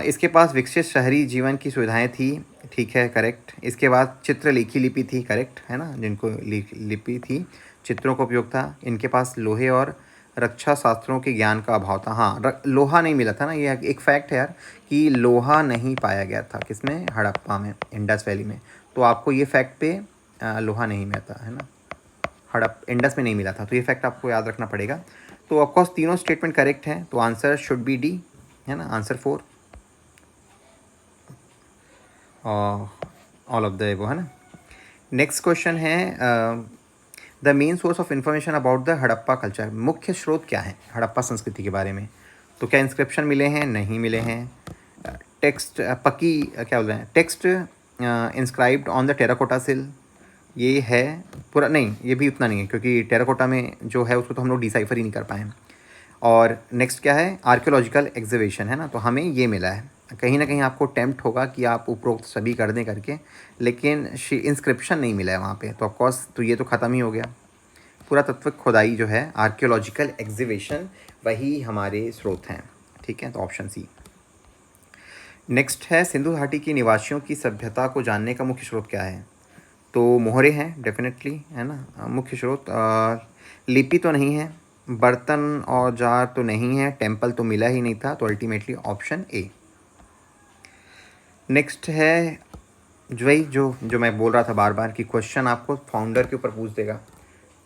A: इसके पास विकसित शहरी जीवन की सुविधाएं थी, ठीक है, करेक्ट। इसके बाद चित्रलेखी लिपि थी, करेक्ट, है ना, जिनको लिपि थी, चित्रों का उपयोग था। इनके पास लोहे और रक्षा शास्त्रों के ज्ञान का अभाव था। हाँ, लोहा नहीं मिला था ना, ये एक फैक्ट है यार, कि लोहा नहीं पाया गया था किसमें, हड़प्पा में, इंडस वैली में। तो आपको ये फैक्ट पे लोहा नहीं मिला था, है ना, इंडस में नहीं मिला था, तो ये फैक्ट आपको याद रखना पड़ेगा। तो ऑफकोर्स तीनों स्टेटमेंट करेक्ट हैं, तो आंसर शुड बी D, है ना, आंसर 4, ऑल ऑफ द वो, है ना। नेक्स्ट क्वेश्चन है, the main source of information about the Harappa culture, मुख्य स्रोत क्या है हड़प्पा संस्कृति के बारे में। तो क्या इंस्क्रिप्शन मिले हैं? नहीं मिले हैं। टेक्स्ट पक्की क्या बोलते हैं, text inscribed on the terracotta सिल, ये है पूरा नहीं, ये भी उतना नहीं है क्योंकि टेराकोटा में जो है उसको तो हम लोग डिसाइफर ही नहीं कर पाए। और नेक्स्ट क्या है? आर्कियोलॉजिकल एग्जीबिशन है ना, तो हमें ये मिला है। कहीं ना कहीं आपको टेम्प्ट होगा कि आप उपरोक्त सभी कर दें करके, लेकिन इंस्क्रिप्शन नहीं मिला है वहाँ पे, तो ऑफकोर्स तो ये तो ख़त्म ही हो गया। पुरातत्व खुदाई जो है, आर्कियोलॉजिकल एग्जीबिशन, वही हमारे स्रोत हैं। ठीक है, तो ऑप्शन सी। नेक्स्ट है, सिंधु घाटी के निवासियों की सभ्यता को जानने का मुख्य स्रोत क्या है? तो मोहरे हैं डेफिनेटली, है ना मुख्य स्रोत। लिपि तो नहीं है, बर्तन औजार तो नहीं है, टेम्पल तो मिला ही नहीं था, तो अल्टीमेटली ऑप्शन ए। नेक्स्ट है वही जो जो मैं बोल रहा था बार बार कि क्वेश्चन आपको फाउंडर के ऊपर पूछ देगा।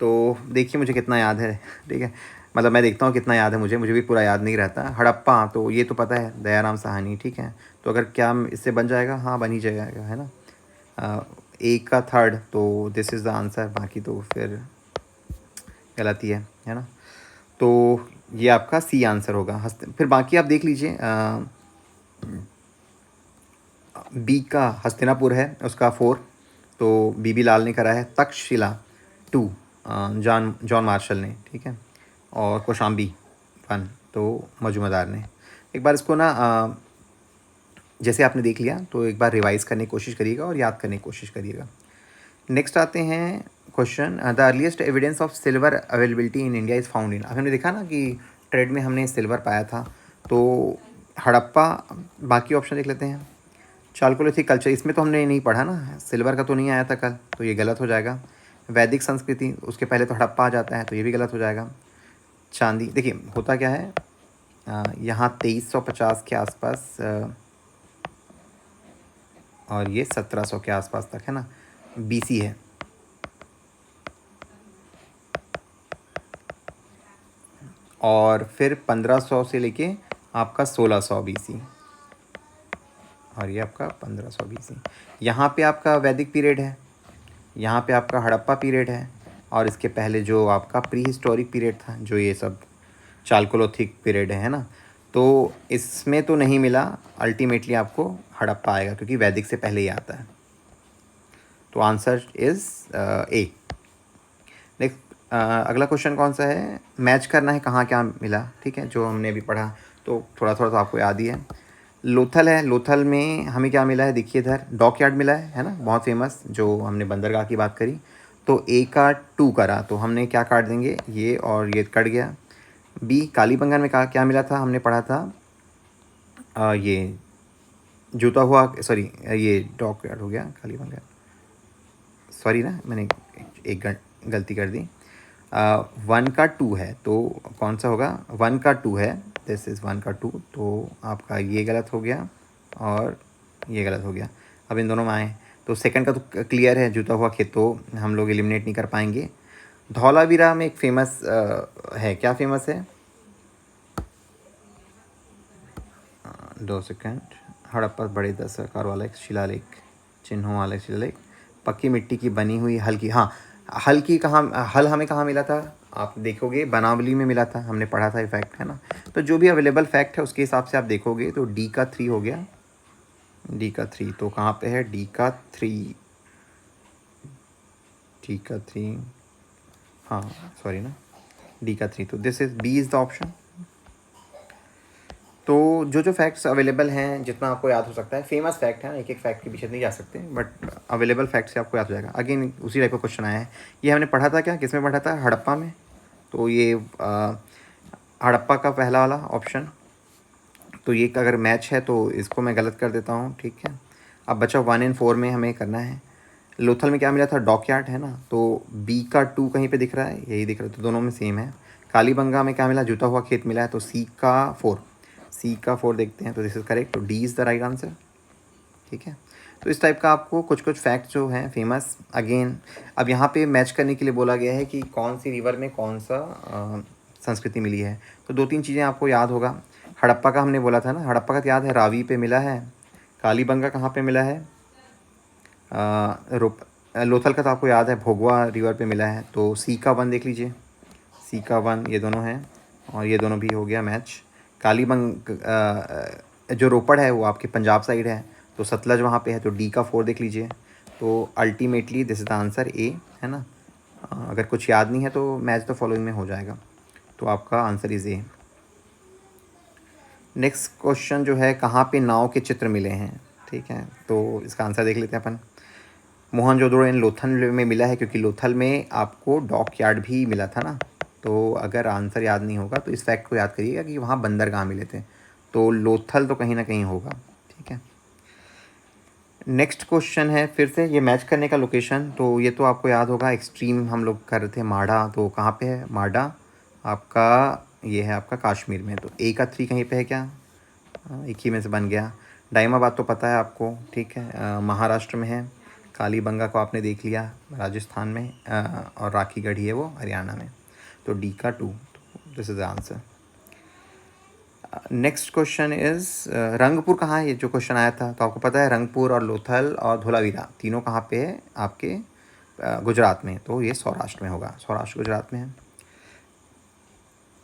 A: तो देखिए मुझे कितना याद है, ठीक है, मतलब मैं देखता हूँ कितना याद है मुझे भी पूरा याद नहीं रहता। हड़प्पा तो ये तो पता है, दयाराम साहनी, ठीक है, तो अगर क्या इससे बन जाएगा? हाँ, बन ही जाएगा, है ना। एक का थर्ड, तो दिस इज़ द आंसर, बाकी तो फिर गलत ही है ना। तो ये आपका सी आंसर होगा। फिर बाकी आप देख लीजिए, बी का हस्तिनापुर है, उसका 4, तो बीबी लाल ने करा है। तक्षशिला 2, जॉन मार्शल ने, ठीक है, और कौशाम्बी 1 तो मजूमदार ने। एक बार इसको ना जैसे आपने देख लिया तो एक बार रिवाइज करने की कोशिश करिएगा और याद करने की कोशिश करिएगा। नेक्स्ट आते हैं question, the earliest evidence of silver availability in India is found in. अब हमने देखा ना कि ट्रेड में हमने सिल्वर पाया था, तो हड़प्पा, बाकी ऑप्शन देख लेते हैं। चालकोलिथिक कल्चर, इसमें तो हमने नहीं पढ़ा ना, सिल्वर का तो नहीं आया था कल, तो ये गलत हो जाएगा। वैदिक संस्कृति, उसके पहले तो हड़प्पा आ जाता है, तो ये भी गलत हो जाएगा। चांदी, देखिए होता क्या है, यहाँ 2350 के आसपास और ये 1700 के आसपास तक है ना, बीसी है। और फिर 1500 से लेके आपका 1600 बीसी, और ये आपका 1500 बीसी। यहाँ पे आपका वैदिक पीरियड है, यहाँ पे आपका हड़प्पा पीरियड है, और इसके पहले जो आपका प्री हिस्टोरिक पीरियड था, जो ये सब चालकोलिथिक पीरियड है ना, तो इसमें तो नहीं मिला। अल्टीमेटली आपको हड़प्पा आएगा क्योंकि वैदिक से पहले ही आता है, तो आंसर इज़ ए। नेक्स्ट, अगला क्वेश्चन कौन सा है? मैच करना है कहाँ क्या मिला, ठीक है, जो हमने अभी पढ़ा, तो थोड़ा थोड़ा तो आपको याद ही है। लोथल है, लोथल में हमें क्या मिला है? देखिए इधर डॉक यार्ड मिला है ना, बहुत फेमस, जो हमने बंदरगाह की बात करी। तो ए का 2 करा, तो हमने क्या काट देंगे? ये और ये कट गया। बी, कालीबंगन में क्या मिला था? हमने पढ़ा था ये जूता हुआ, सॉरी ये डॉक यार्ड हो गया, कालीबंगन, सॉरी ना, मैंने एक गलती कर दी। 1 का 2 है, तो कौन सा होगा? 1 का 2 है, दिस इज़ 1 का 2, तो आपका ये गलत हो गया और ये गलत हो गया। अब इन दोनों में आए, तो सेकंड का तो क्लियर है, जूता हुआ खेत, तो हम लोग एलिमिनेट नहीं कर पाएंगे। धौलावीरा में एक फेमस है, क्या फेमस है? 2 सेकंड। हड़प्पा बड़े 10 आकार वाला एक शिलालेख, चिन्हों वाला शिलालेख, पक्की मिट्टी की बनी हुई हल्की, हाँ, हल की कहाँ, हल हमें कहाँ मिला था? आप देखोगे बनावली में मिला था, हमने पढ़ा था ये फैक्ट, है ना। तो जो भी अवेलेबल फैक्ट है उसके हिसाब से आप देखोगे, तो डी का 3 हो गया, डी का 3, तो कहाँ पे है? डी का 3, डी का 3, हाँ सॉरी ना, डी का 3, तो this is B is the option. तो जो जो फैक्ट्स अवेलेबल हैं, जितना आपको याद हो सकता है, फेमस फैक्ट है, एक एक फैक्ट के पीछे नहीं जा सकते, बट अवेलेबल फैक्ट से आपको याद हो जाएगा। अगेन उसी टाइप का क्वेश्चन आया है, ये हमने पढ़ा था क्या, किसमें पढ़ा था? हड़प्पा में, तो ये हड़प्पा का पहला वाला ऑप्शन, तो ये अगर मैच है तो इसको मैं गलत कर देता हूँ, ठीक है। अब बचा 1 and 4 में हमें करना है। लोथल में क्या मिला था? डॉकयार्ड, है ना, तो बी का 2 कहीं पे दिख रहा है, यही दिख रहा है, तो दोनों में सेम है। कालीबंगा में क्या मिला? जूता हुआ खेत मिला है, तो सी का 4, सी का 4 देखते हैं, तो दिस इज़ करेक्ट, तो D is the right answer, ठीक है। तो इस टाइप का आपको कुछ कुछ फैक्ट जो हैं फेमस, अगेन अब यहाँ पे मैच करने के लिए बोला गया है कि कौन सी रिवर में कौन सा संस्कृति मिली है, तो 2-3 चीज़ें आपको याद होगा। हड़प्पा का हमने बोला था ना, हड़प्पा का तो याद है, रावी पे मिला है। कालीबंगा कहाँ पे मिला है? लोथल का तो आपको याद है, भोगवा रिवर पे मिला है, तो सी का 1 देख लीजिए, सी का 1, ये दोनों हैं, और ये दोनों भी हो गया मैच। जो रोपड़ है वो आपके पंजाब साइड है, तो सतलज वहाँ पे है, तो डी का 4 देख लीजिए। तो ultimately this is the answer A, है ना। अगर कुछ याद नहीं है तो मैच द फॉलोइंग में हो जाएगा, तो आपका answer is a. Next question जो है, कहाँ पे नाव के चित्र मिले हैं, ठीक है, तो इसका आंसर देख लेते हैं अपन। मोहनजोदड़ो इन लोथल में मिला है, क्योंकि लोथल में आपको डॉक यार्ड भी मिला था ना। तो अगर आंसर याद नहीं होगा तो इस फैक्ट को याद करिएगा कि वहाँ बंदरगाह मिले थे, तो लोथल तो कहीं ना कहीं होगा, ठीक है। नेक्स्ट क्वेश्चन है, फिर से ये मैच करने का लोकेशन, तो ये तो आपको याद होगा, एक्सट्रीम हम लोग कर रहे थे माडा, तो कहाँ पे है माडा आपका, ये है आपका कश्मीर में, तो ए का 3 कहीं पे है क्या, एक ही में से बन गया। दाइमाबाद तो पता है आपको, ठीक है, महाराष्ट्र में है। कालीबंगा को आपने देख लिया, राजस्थान में, और राखी गढ़ी है वो हरियाणा में, तो डी का 2, this is the answer. Next question is, Rangpur कहाँ है, ये जो क्वेश्चन आया था, तो आपको पता है रंगपुर और लोथल और धोलावीरा तीनों कहाँ पे है आपके, गुजरात में, तो ये सौराष्ट्र में होगा, सौराष्ट्र गुजरात में है।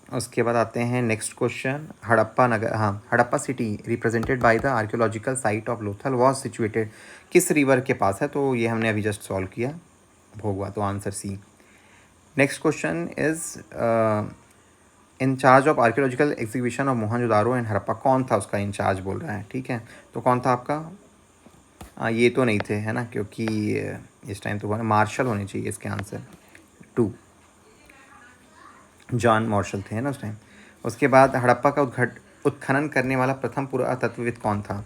A: उसके बाद आते हैं नेक्स्ट क्वेश्चन, हड़प्पा नगर, हाँ, Harappa city represented by the archaeological site of Lothal was situated किस रिवर के पास है, तो ये हमने अभी जस्ट सॉल्व किया, भोगवा, तो answer C. Next question is, in charge of archaeological exhibition of Mohenjodaro and Harappa, कौन था उसका इंचार्ज बोल रहा है, ठीक है, तो कौन था आपका, ये तो नहीं थे, है ना, क्योंकि इस टाइम तो मार्शल होने चाहिए इसके आंसर 2, जॉन मार्शल थे, है ना उस टाइम। उसके बाद हड़प्पा का उत्खनन करने वाला प्रथम पुरातत्वविद कौन था,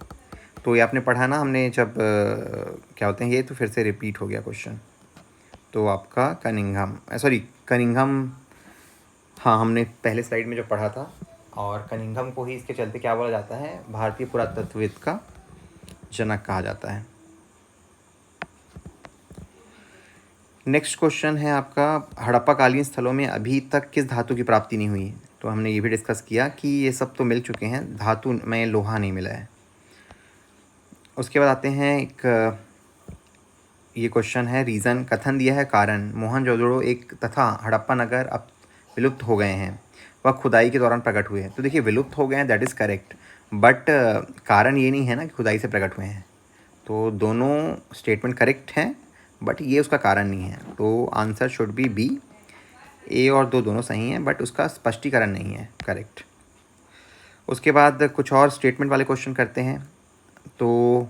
A: तो ये आपने पढ़ा ना हमने जब, क्या होते हैं ये, तो फिर से रिपीट हो गया क्वेश्चन, तो आपका कनिंघम, सॉरी कनिंघम, हाँ हमने पहले स्लाइड में जो पढ़ा था, और कनिंघम को ही इसके चलते क्या बोला जाता है, भारतीय पुरातत्वविद का जनक कहा जाता है। नेक्स्ट क्वेश्चन है आपका, हड़प्पा कालीन स्थलों में अभी तक किस धातु की प्राप्ति नहीं हुई, तो हमने ये भी डिस्कस किया कि ये सब तो मिल चुके हैं, धातु में लोहा नहीं मिला है। उसके बाद आते हैं एक, ये क्वेश्चन है, रीज़न कथन दिया है, कारण मोहनजोदड़ो एक तथा हड़प्पा नगर अब विलुप्त हो गए हैं, वह खुदाई के दौरान प्रकट हुए हैं, तो देखिए विलुप्त हो गए हैं दैट इज़ करेक्ट, बट कारण ये नहीं है ना कि खुदाई से प्रकट हुए हैं, तो दोनों स्टेटमेंट करेक्ट हैं, बट ये उसका कारण नहीं है, तो आंसर शुड बी बी, ए और दो दोनों सही हैं, बट उसका स्पष्टीकरण नहीं है करेक्ट। उसके बाद कुछ और स्टेटमेंट वाले क्वेश्चन करते हैं, तो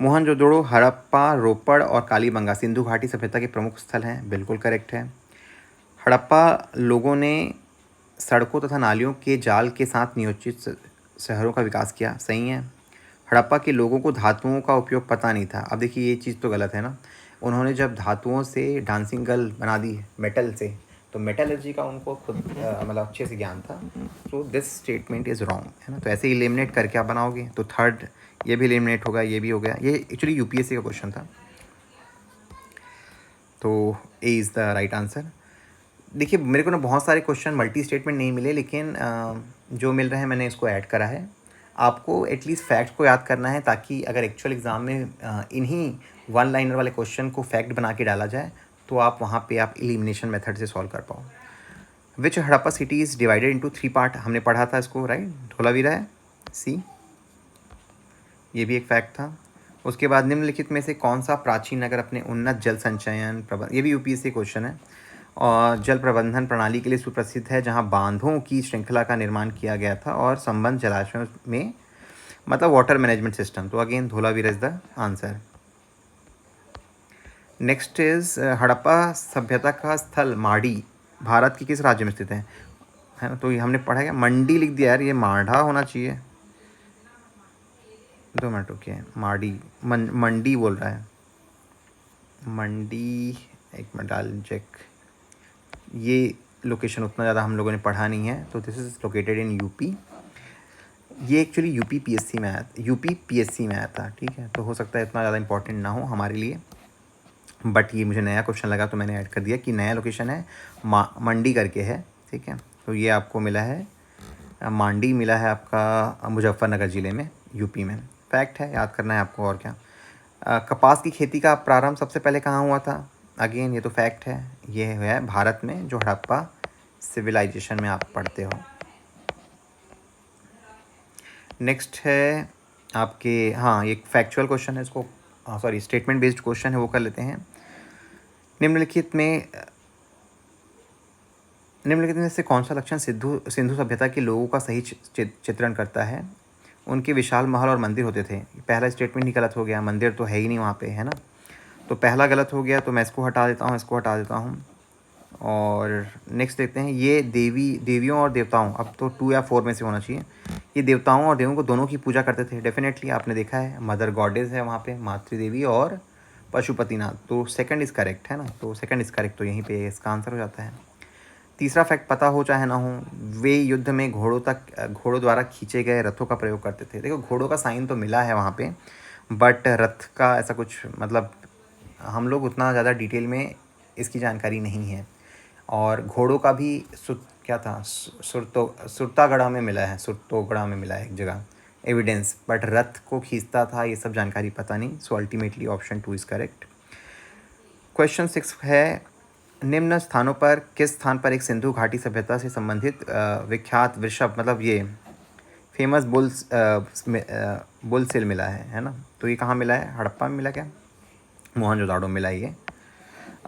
A: मोहनजोदड़ो, हड़प्पा, रोपड़ और कालीबंगा सिंधु घाटी सभ्यता के प्रमुख स्थल हैं, बिल्कुल करेक्ट है। हड़प्पा लोगों ने सड़कों तथा नालियों के जाल के साथ नियोजित शहरों का विकास किया, सही है। हड़प्पा के लोगों को धातुओं का उपयोग पता नहीं था, अब देखिए ये चीज़ तो गलत है ना, उन्होंने जब धातुओं से डांसिंग गर्ल बना दी मेटल से, तो मेटलर्जी का उनको खुद मतलब अच्छे से ज्ञान था, तो दिस स्टेटमेंट इज़ रॉन्ग, है ना। तो ऐसे एलिमिनेट करके आप बनाओगे, तो थर्ड ये भी एलिमिनेट होगा, ये भी हो गया, ये एक्चुअली यूपीएससी का क्वेश्चन था, तो A is the right answer. देखिए मेरे को ना बहुत सारे क्वेश्चन मल्टी स्टेटमेंट नहीं मिले, लेकिन जो मिल रहे हैं मैंने इसको ऐड करा है। आपको एटलीस्ट फैक्ट को याद करना है, ताकि अगर एक्चुअल एग्ज़ाम में इन्हीं वन लाइनर वाले क्वेश्चन को फैक्ट बना के डाला जाए, तो आप वहाँ पे आप एलिमिनेशन मेथड से सॉल्व कर पाओ। Which Harappa city is divided into 3 part, हमने पढ़ा था इसको, राइट, धोलावीरा है, सी, ये भी एक फैक्ट था। उसके बाद निम्नलिखित में से कौन सा प्राचीन नगर अपने उन्नत जल संचयन प्रबंध, ये भी यूपीएससी क्वेश्चन है, और जल प्रबंधन प्रणाली के लिए सुप्रसिद्ध है, जहां बांधों की श्रृंखला का निर्माण किया गया था और संबंध जलाशयों में, मतलब वाटर मैनेजमेंट सिस्टम, तो again Dholavira is the answer. Next is, Harappa सभ्यता का स्थल माडी भारत के किस राज्य में स्थित है ना, तो ये हमने पढ़ा है, मंडी लिख दिया यार, ये माढ़ा होना चाहिए, 2 मिनट रुकिए, माडी मंडी बोल रहा है, मंडी, एक मिनट डाल चेक, ये लोकेशन उतना ज़्यादा हम लोगों ने पढ़ा नहीं है, तो this is located in UP, ये एक्चुअली यूपी पीएससी में आया था, ठीक है, तो हो सकता है इतना ज़्यादा इंपॉर्टेंट ना हो हमारे लिए, बट ये मुझे नया क्वेश्चन लगा तो मैंने ऐड कर दिया कि नया लोकेशन है, मंडी करके है, ठीक है, तो ये आपको मिला है, मांडी मिला है आपका मुजफ्फरनगर ज़िले में, यूपी में, फैक्ट है, याद करना है आपको, और क्या। कपास की खेती का प्रारंभ सबसे पहले कहाँ हुआ था, अगेन ये तो फैक्ट है, ये है भारत में, जो हड़प्पा सिविलाइजेशन में आप पढ़ते हो। नेक्स्ट है आपके, हाँ एक फैक्चुअल क्वेश्चन है, इसको सॉरी स्टेटमेंट बेस्ड क्वेश्चन है, वो कर लेते हैं। निम्नलिखित में निम्नलिखित में से कौन सा लक्षण सिंधु सिंधु सभ्यता के लोगों का सही चित्रण करता है? उनके विशाल महल और मंदिर होते थे। पहला स्टेटमेंट ही गलत हो गया, मंदिर तो है ही नहीं वहाँ पे, है ना। तो पहला गलत हो गया, तो मैं इसको हटा देता हूँ, इसको हटा देता हूँ। और नेक्स्ट देखते हैं, ये देवियों और देवताओं, अब तो 2 या 4 में से होना चाहिए। ये देवताओं और देवों को दोनों की पूजा करते थे, डेफिनेटली आपने देखा है, मदर गॉडेस है वहाँ पे, मातृदेवी और पशुपतिनाथ। तो सेकंड इज़ करेक्ट, है ना, तो सेकंड इज़ करेक्ट, तो यहीं पे इसका आंसर हो जाता है। तीसरा फैक्ट पता हो चाहे ना हो, वे युद्ध में घोड़ों द्वारा खींचे गए रथों का प्रयोग करते थे। देखो घोड़ों का साइन तो मिला है वहाँ पे, बट रथ का ऐसा कुछ मतलब हम लोग उतना ज़्यादा डिटेल में इसकी जानकारी नहीं है। और घोड़ों का भी क्या था, सुरतागढ़ा में मिला है, सुरतोगढ़ा में मिला है एक जगह एविडेंस, बट रथ को खींचता था ये सब जानकारी पता नहीं। So ultimately option 2 is correct. Question 6 है, निम्न स्थानों पर किस स्थान पर एक सिंधु घाटी सभ्यता से संबंधित विख्यात वृषभ मतलब ये फेमस बुल सेल मिला है ना। तो ये कहाँ मिला है, हड़प्पा में मिला क्या, मोहनजोदाड़ो में मिला ये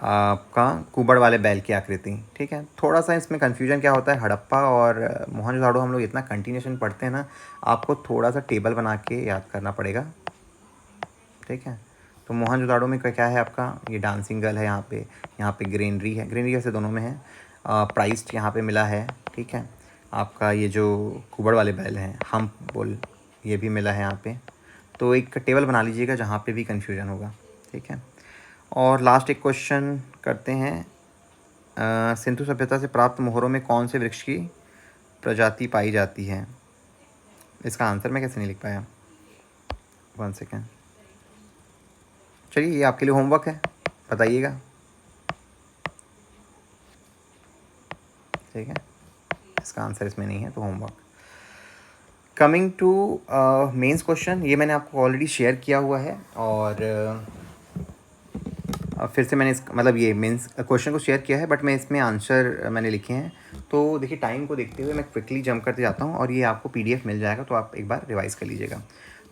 A: आपका कुबड़ वाले बैल की आकृति। ठीक है, थोड़ा सा इसमें कन्फ्यूजन क्या होता है, हड़प्पा और मोहनजोदाड़ो हम लोग इतना कंटिन्यूशन पढ़ते हैं ना, आपको थोड़ा सा टेबल बना के याद करना पड़ेगा। ठीक है, तो मोहनजोदाड़ो में क्या है आपका, ये डांसिंग गर्ल है, यहाँ पे ग्रेनरी है, ग्रेनरी वैसे दोनों में है। प्राइस्ट यहाँ पे मिला है। ठीक है, आपका ये जो कुबड़ वाले बैल हैं, हम्प बुल, ये भी मिला है यहाँ पे। तो एक टेबल बना लीजिएगा जहाँ पे भी कन्फ्यूजन होगा। ठीक है, और लास्ट एक क्वेश्चन करते हैं, सिंधु सभ्यता से प्राप्त मोहरों में कौन से वृक्ष की प्रजाति पाई जाती है? इसका आंसर मैं कैसे नहीं लिख पाया, 1 सेकेंड। चलिए ये आपके लिए होमवर्क है, बताइएगा। ठीक है, इसका आंसर इसमें नहीं है, तो homework. Coming to mains question, ये मैंने आपको ऑलरेडी शेयर किया हुआ है, और फिर से मैंने इस मतलब ये मेंस क्वेश्चन को शेयर किया है, बट मैं इसमें आंसर मैंने लिखे हैं। तो देखिए टाइम को देखते हुए मैं क्विकली जंप करते जाता हूँ, और ये आपको PDF मिल जाएगा, तो आप एक बार रिवाइज कर लीजिएगा।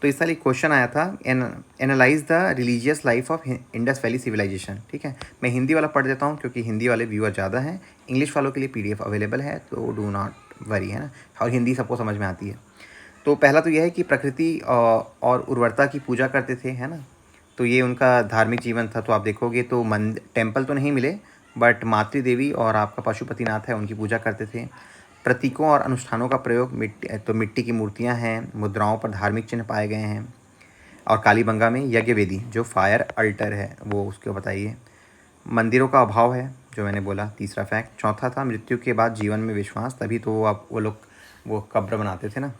A: तो इस साल एक क्वेश्चन आया था, analyse the religious life of Indus valley civilisation. ठीक है, मैं हिंदी वाला पढ़ देता हूँ क्योंकि हिंदी वाले व्यूअर ज़्यादा हैं, इंग्लिश वालों के लिए PDF अवेलेबल है, तो डू नॉट वरी, है ना, और हिंदी सबको समझ में आती है। तो पहला तो यह है कि प्रकृति और उर्वरता की पूजा करते थे, है ना। तो ये उनका धार्मिक जीवन था। तो आप देखोगे तो टेम्पल तो नहीं मिले, बट मातृ देवी और आपका पशुपतिनाथ है, उनकी पूजा करते थे। प्रतीकों और अनुष्ठानों का प्रयोग, मिट्टी की मूर्तियां हैं, मुद्राओं पर धार्मिक चिन्ह पाए गए हैं। और कालीबंगा में यज्ञ वेदी जो फायर अल्टर है वो उसको बताइए। मंदिरों का अभाव है जो मैंने बोला, तीसरा फैक्ट। चौथा था मृत्यु के बाद जीवन में विश्वास, तभी तो वो लोग वो कब्र बनाते थे ना।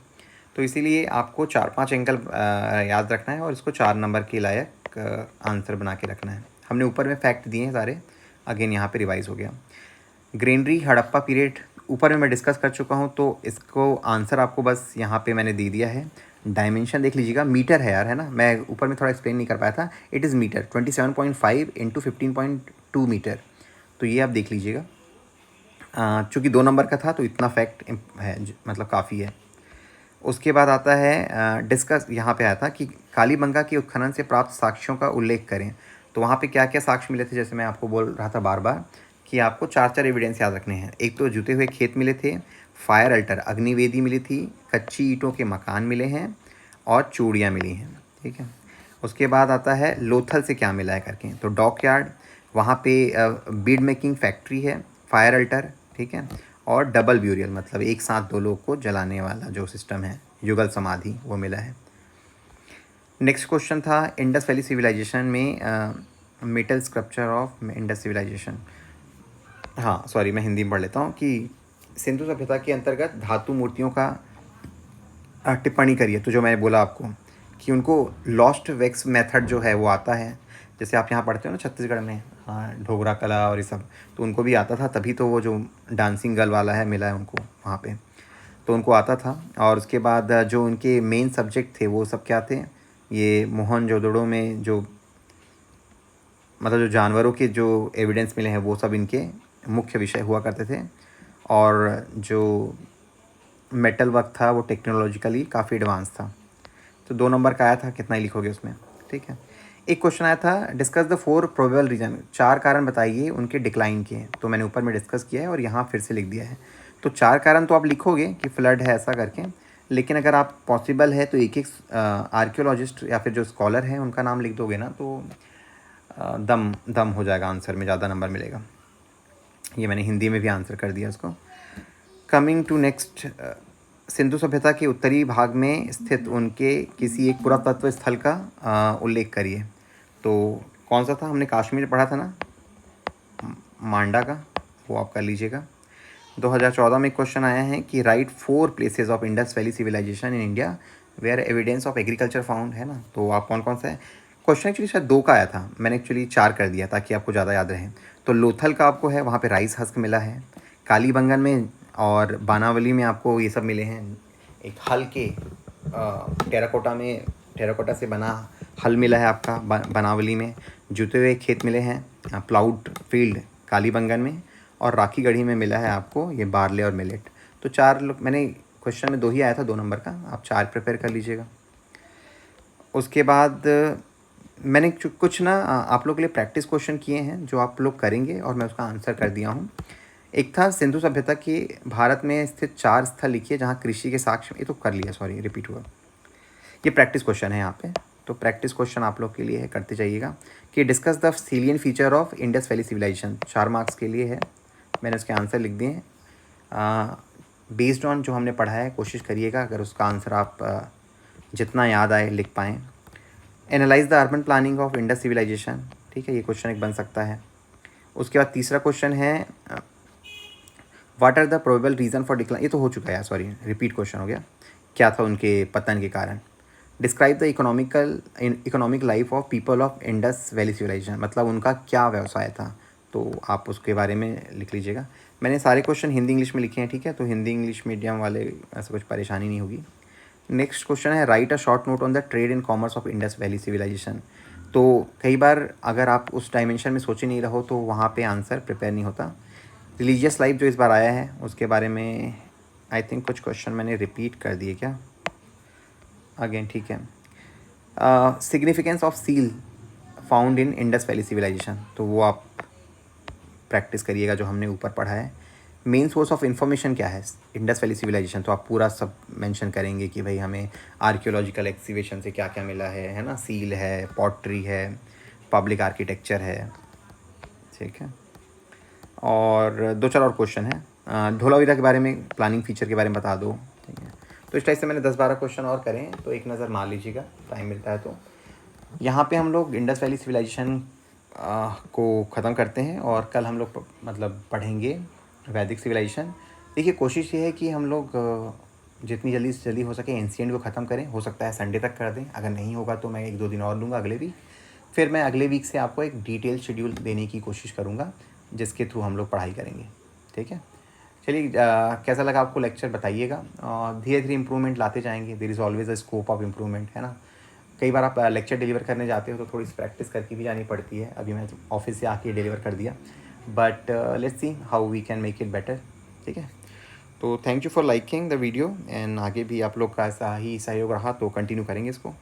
A: तो इसीलिए आपको 4-5 एंगल याद रखना है, और इसको 4 नंबर के लायक आंसर बना के रखना है। हमने ऊपर में फैक्ट दिए हैं सारे, अगेन यहाँ पे रिवाइज हो गया। ग्रेनरी हड़प्पा पीरियड ऊपर में मैं डिस्कस कर चुका हूँ, तो इसको आंसर आपको बस यहाँ पे मैंने दे दिया है। डायमेंशन देख लीजिएगा, मीटर है यार, है ना, मैं ऊपर में थोड़ा एक्सप्लेन नहीं कर पाया था। It is metre, 27.5 into 15.2 metre, तो ये आप देख लीजिएगा। चूँकि 2 नंबर का था तो इतना फैक्ट है, मतलब काफ़ी है। उसके बाद आता है डिस्कस, यहाँ पे आया था कि कालीबंगा के उत्खनन से प्राप्त साक्ष्यों का उल्लेख करें। तो वहाँ पे क्या क्या साक्ष्य मिले थे, जैसे मैं आपको बोल रहा था बार बार कि आपको 4 एविडेंस याद रखने हैं। एक तो जुते हुए खेत मिले थे, फायर अल्टर अग्निवेदी मिली थी, कच्ची ईंटों के मकान मिले हैं, और चूड़ियाँ मिली हैं। ठीक है, उसके बाद आता है लोथल से क्या मिला है करके, तो डॉक यार्ड, वहाँ पे बीड मेकिंग फैक्ट्री है, फायर अल्टर, ठीक है, और डबल ब्यूरियल मतलब एक साथ 2 लोग को जलाने वाला जो सिस्टम है, युगल समाधि, वो मिला है। नेक्स्ट क्वेश्चन था इंडस वैली सिविलाइजेशन में metal sculpture of Indus civilisation. हाँ सॉरी, मैं हिंदी में पढ़ लेता हूँ कि सिंधु सभ्यता के अंतर्गत धातु मूर्तियों का टिप्पणी करिए। तो जो मैंने बोला आपको कि उनको लॉस्ट वैक्स मेथड जो है वो आता है, जैसे आप यहाँ पढ़ते हो ना छत्तीसगढ़ में, हाँ ढोगरा कला और ये सब, तो उनको भी आता था, तभी तो वो जो डांसिंग गर्ल वाला है मिला है उनको वहाँ पे, तो उनको आता था। और उसके बाद जो उनके मेन सब्जेक्ट थे वो सब क्या थे, ये मोहनजोदड़ो में जो मतलब जो जानवरों के जो एविडेंस मिले हैं वो सब इनके मुख्य विषय हुआ करते थे। और जो मेटल वर्क था वो टेक्नोलॉजिकली काफ़ी एडवांस था। तो 2 नंबर का आया था, कितना ही लिखोगे उसमें, ठीक है। एक क्वेश्चन आया था डिस्कस द 4 प्रोबेबल रीज़न, 4 कारण बताइए उनके डिक्लाइन के। तो मैंने ऊपर में डिस्कस किया है और यहाँ फिर से लिख दिया है। तो 4 कारण तो आप लिखोगे कि फ्लड है ऐसा करके, लेकिन अगर आप पॉसिबल है तो एक-एक आर्कियोलॉजिस्ट या फिर जो स्कॉलर हैं उनका नाम लिख दोगे ना, तो दम दम हो जाएगा आंसर में, ज़्यादा नंबर मिलेगा। ये मैंने हिंदी में भी आंसर कर दिया उसको। कमिंग टू नेक्स्ट, सिंधु सभ्यता के उत्तरी भाग में स्थित उनके किसी एक पुरातत्व स्थल का उल्लेख करिए। तो कौन सा था, हमने कश्मीर पढ़ा था ना, मांडा का, वो आप कर लीजिएगा। 2014 में क्वेश्चन आया है कि write 4 places of Indus valley civilisation in India where evidence of agriculture found, है ना। तो आप कौन कौन सा है, क्वेश्चन एक्चुअली शायद 2 का आया था, मैंने एक्चुअली 4 कर दिया ताकि आपको ज़्यादा याद रहे। तो लोथल का आपको है, वहाँ पे राइस हस्क मिला है। कालीबंगन में और बानावली में आपको ये सब मिले हैं, एक हल के टेराकोटा में, टेराकोटा से बना हल मिला है आपका बनावली में। जुते हुए खेत मिले हैं, प्लाउड फील्ड कालीबंगन में। और राखी गढ़ी में मिला है आपको ये बारले और मिलेट। तो 4 लोग, मैंने क्वेश्चन में 2 ही आया था 2 नंबर का, आप 4 प्रिपेयर कर लीजिएगा। उसके बाद मैंने कुछ ना आप लोग के लिए प्रैक्टिस क्वेश्चन किए हैं जो आप लोग करेंगे और मैं उसका आंसर कर दिया हूँ। एक था सिंधु सभ्यता के भारत में स्थित 4 स्थल लिखिए जहाँ कृषि के साक्ष्य, ये तो कर लिया, सॉरी रिपीट हुआ। ये प्रैक्टिस क्वेश्चन है यहाँ पे, तो प्रैक्टिस क्वेश्चन आप लोग के लिए है, करते जाइएगा। कि discuss the salient feature of Indus valley civilisation, 4 marks के लिए है, मैंने उसके आंसर लिख दिए हैं। बेस्ड ऑन जो हमने पढ़ा है कोशिश करिएगा अगर उसका आंसर आप जितना याद आए लिख पाएँ। Analyse the urban planning of Indus civilisation, ठीक है, ये क्वेश्चन एक बन सकता है। उसके बाद तीसरा क्वेश्चन है what are the probable reason for decline, ये तो हो चुका है, सॉरी रिपीट क्वेश्चन हो गया। क्या था उनके पतन के कारण। Describe the economic life of people of Indus valley civilisation, मतलब उनका क्या व्यवसाय था, तो आप उसके बारे में लिख लीजिएगा। मैंने सारे क्वेश्चन हिंदी इंग्लिश में लिखे हैं, ठीक है, तो हिंदी इंग्लिश मीडियम वाले ऐसा कुछ परेशानी नहीं होगी। Next question is write a short note on the trade and commerce of Indus valley civilisation. तो कई बार अगर आप उस डायमेंशन में सोच ही नहीं रहो तो वहाँ पे आंसर प्रिपेयर नहीं होता। रिलीजियस लाइफ जो इस बार आया है उसके बारे में आई थिंक कुछ क्वेश्चन मैंने रिपीट कर दिए क्या, अगेन ठीक है। Significance of seal found in Indus valley civilisation, तो वो आप प्रैक्टिस करिएगा जो हमने ऊपर पढ़ा है। मेन सोर्स ऑफ इन्फॉर्मेशन क्या है इंडस वैली सिविलाइजेशन, तो आप पूरा सब मेंशन करेंगे कि भाई हमें आर्कियोलॉजिकल एक्सिबिशन से क्या क्या मिला है ना, सील है, पॉटरी है, पब्लिक आर्किटेक्चर है, ठीक है। और 2-4 और क्वेश्चन है, धोलावीरा के बारे में, प्लानिंग फीचर के बारे में बता दो, ठीक है। तो इस टाइप से मैंने 10-12 क्वेश्चन और करें, तो एक नज़र मार लीजिएगा टाइम मिलता है तो। यहाँ पे हम लोग इंडस वैली सिविलाइजेशन को ख़त्म करते हैं और कल हम लोग मतलब पढ़ेंगे वैदिक सिविलाइजेशन। देखिए कोशिश ये है कि हम लोग जितनी जल्दी से जल्दी हो सके एंशिएंट को ख़त्म करें, हो सकता है संडे तक कर दें, अगर नहीं होगा तो मैं 1-2 दिन और लूँगा अगले वीक। फिर मैं अगले वीक से आपको एक डिटेल शेड्यूल देने की कोशिश करूँगा जिसके थ्रू हम लोग पढ़ाई करेंगे, ठीक है। चलिए कैसा लगा आपको लेक्चर बताइएगा, धीरे धीरे इम्प्रूवमेंट लाते जाएंगे, there is always a scope of improvement, है ना। कई बार आप लेक्चर डिलीवर करने जाते हो तो थोड़ी सी प्रैक्टिस करके भी जानी पड़ती है, अभी मैं ऑफिस से आके डिलीवर कर दिया, but let's see how we can make it better, ठीक है। तो thank you for liking the video and आगे भी आप लोग का ऐसा ही सहयोग रहा तो कंटिन्यू करेंगे इसको।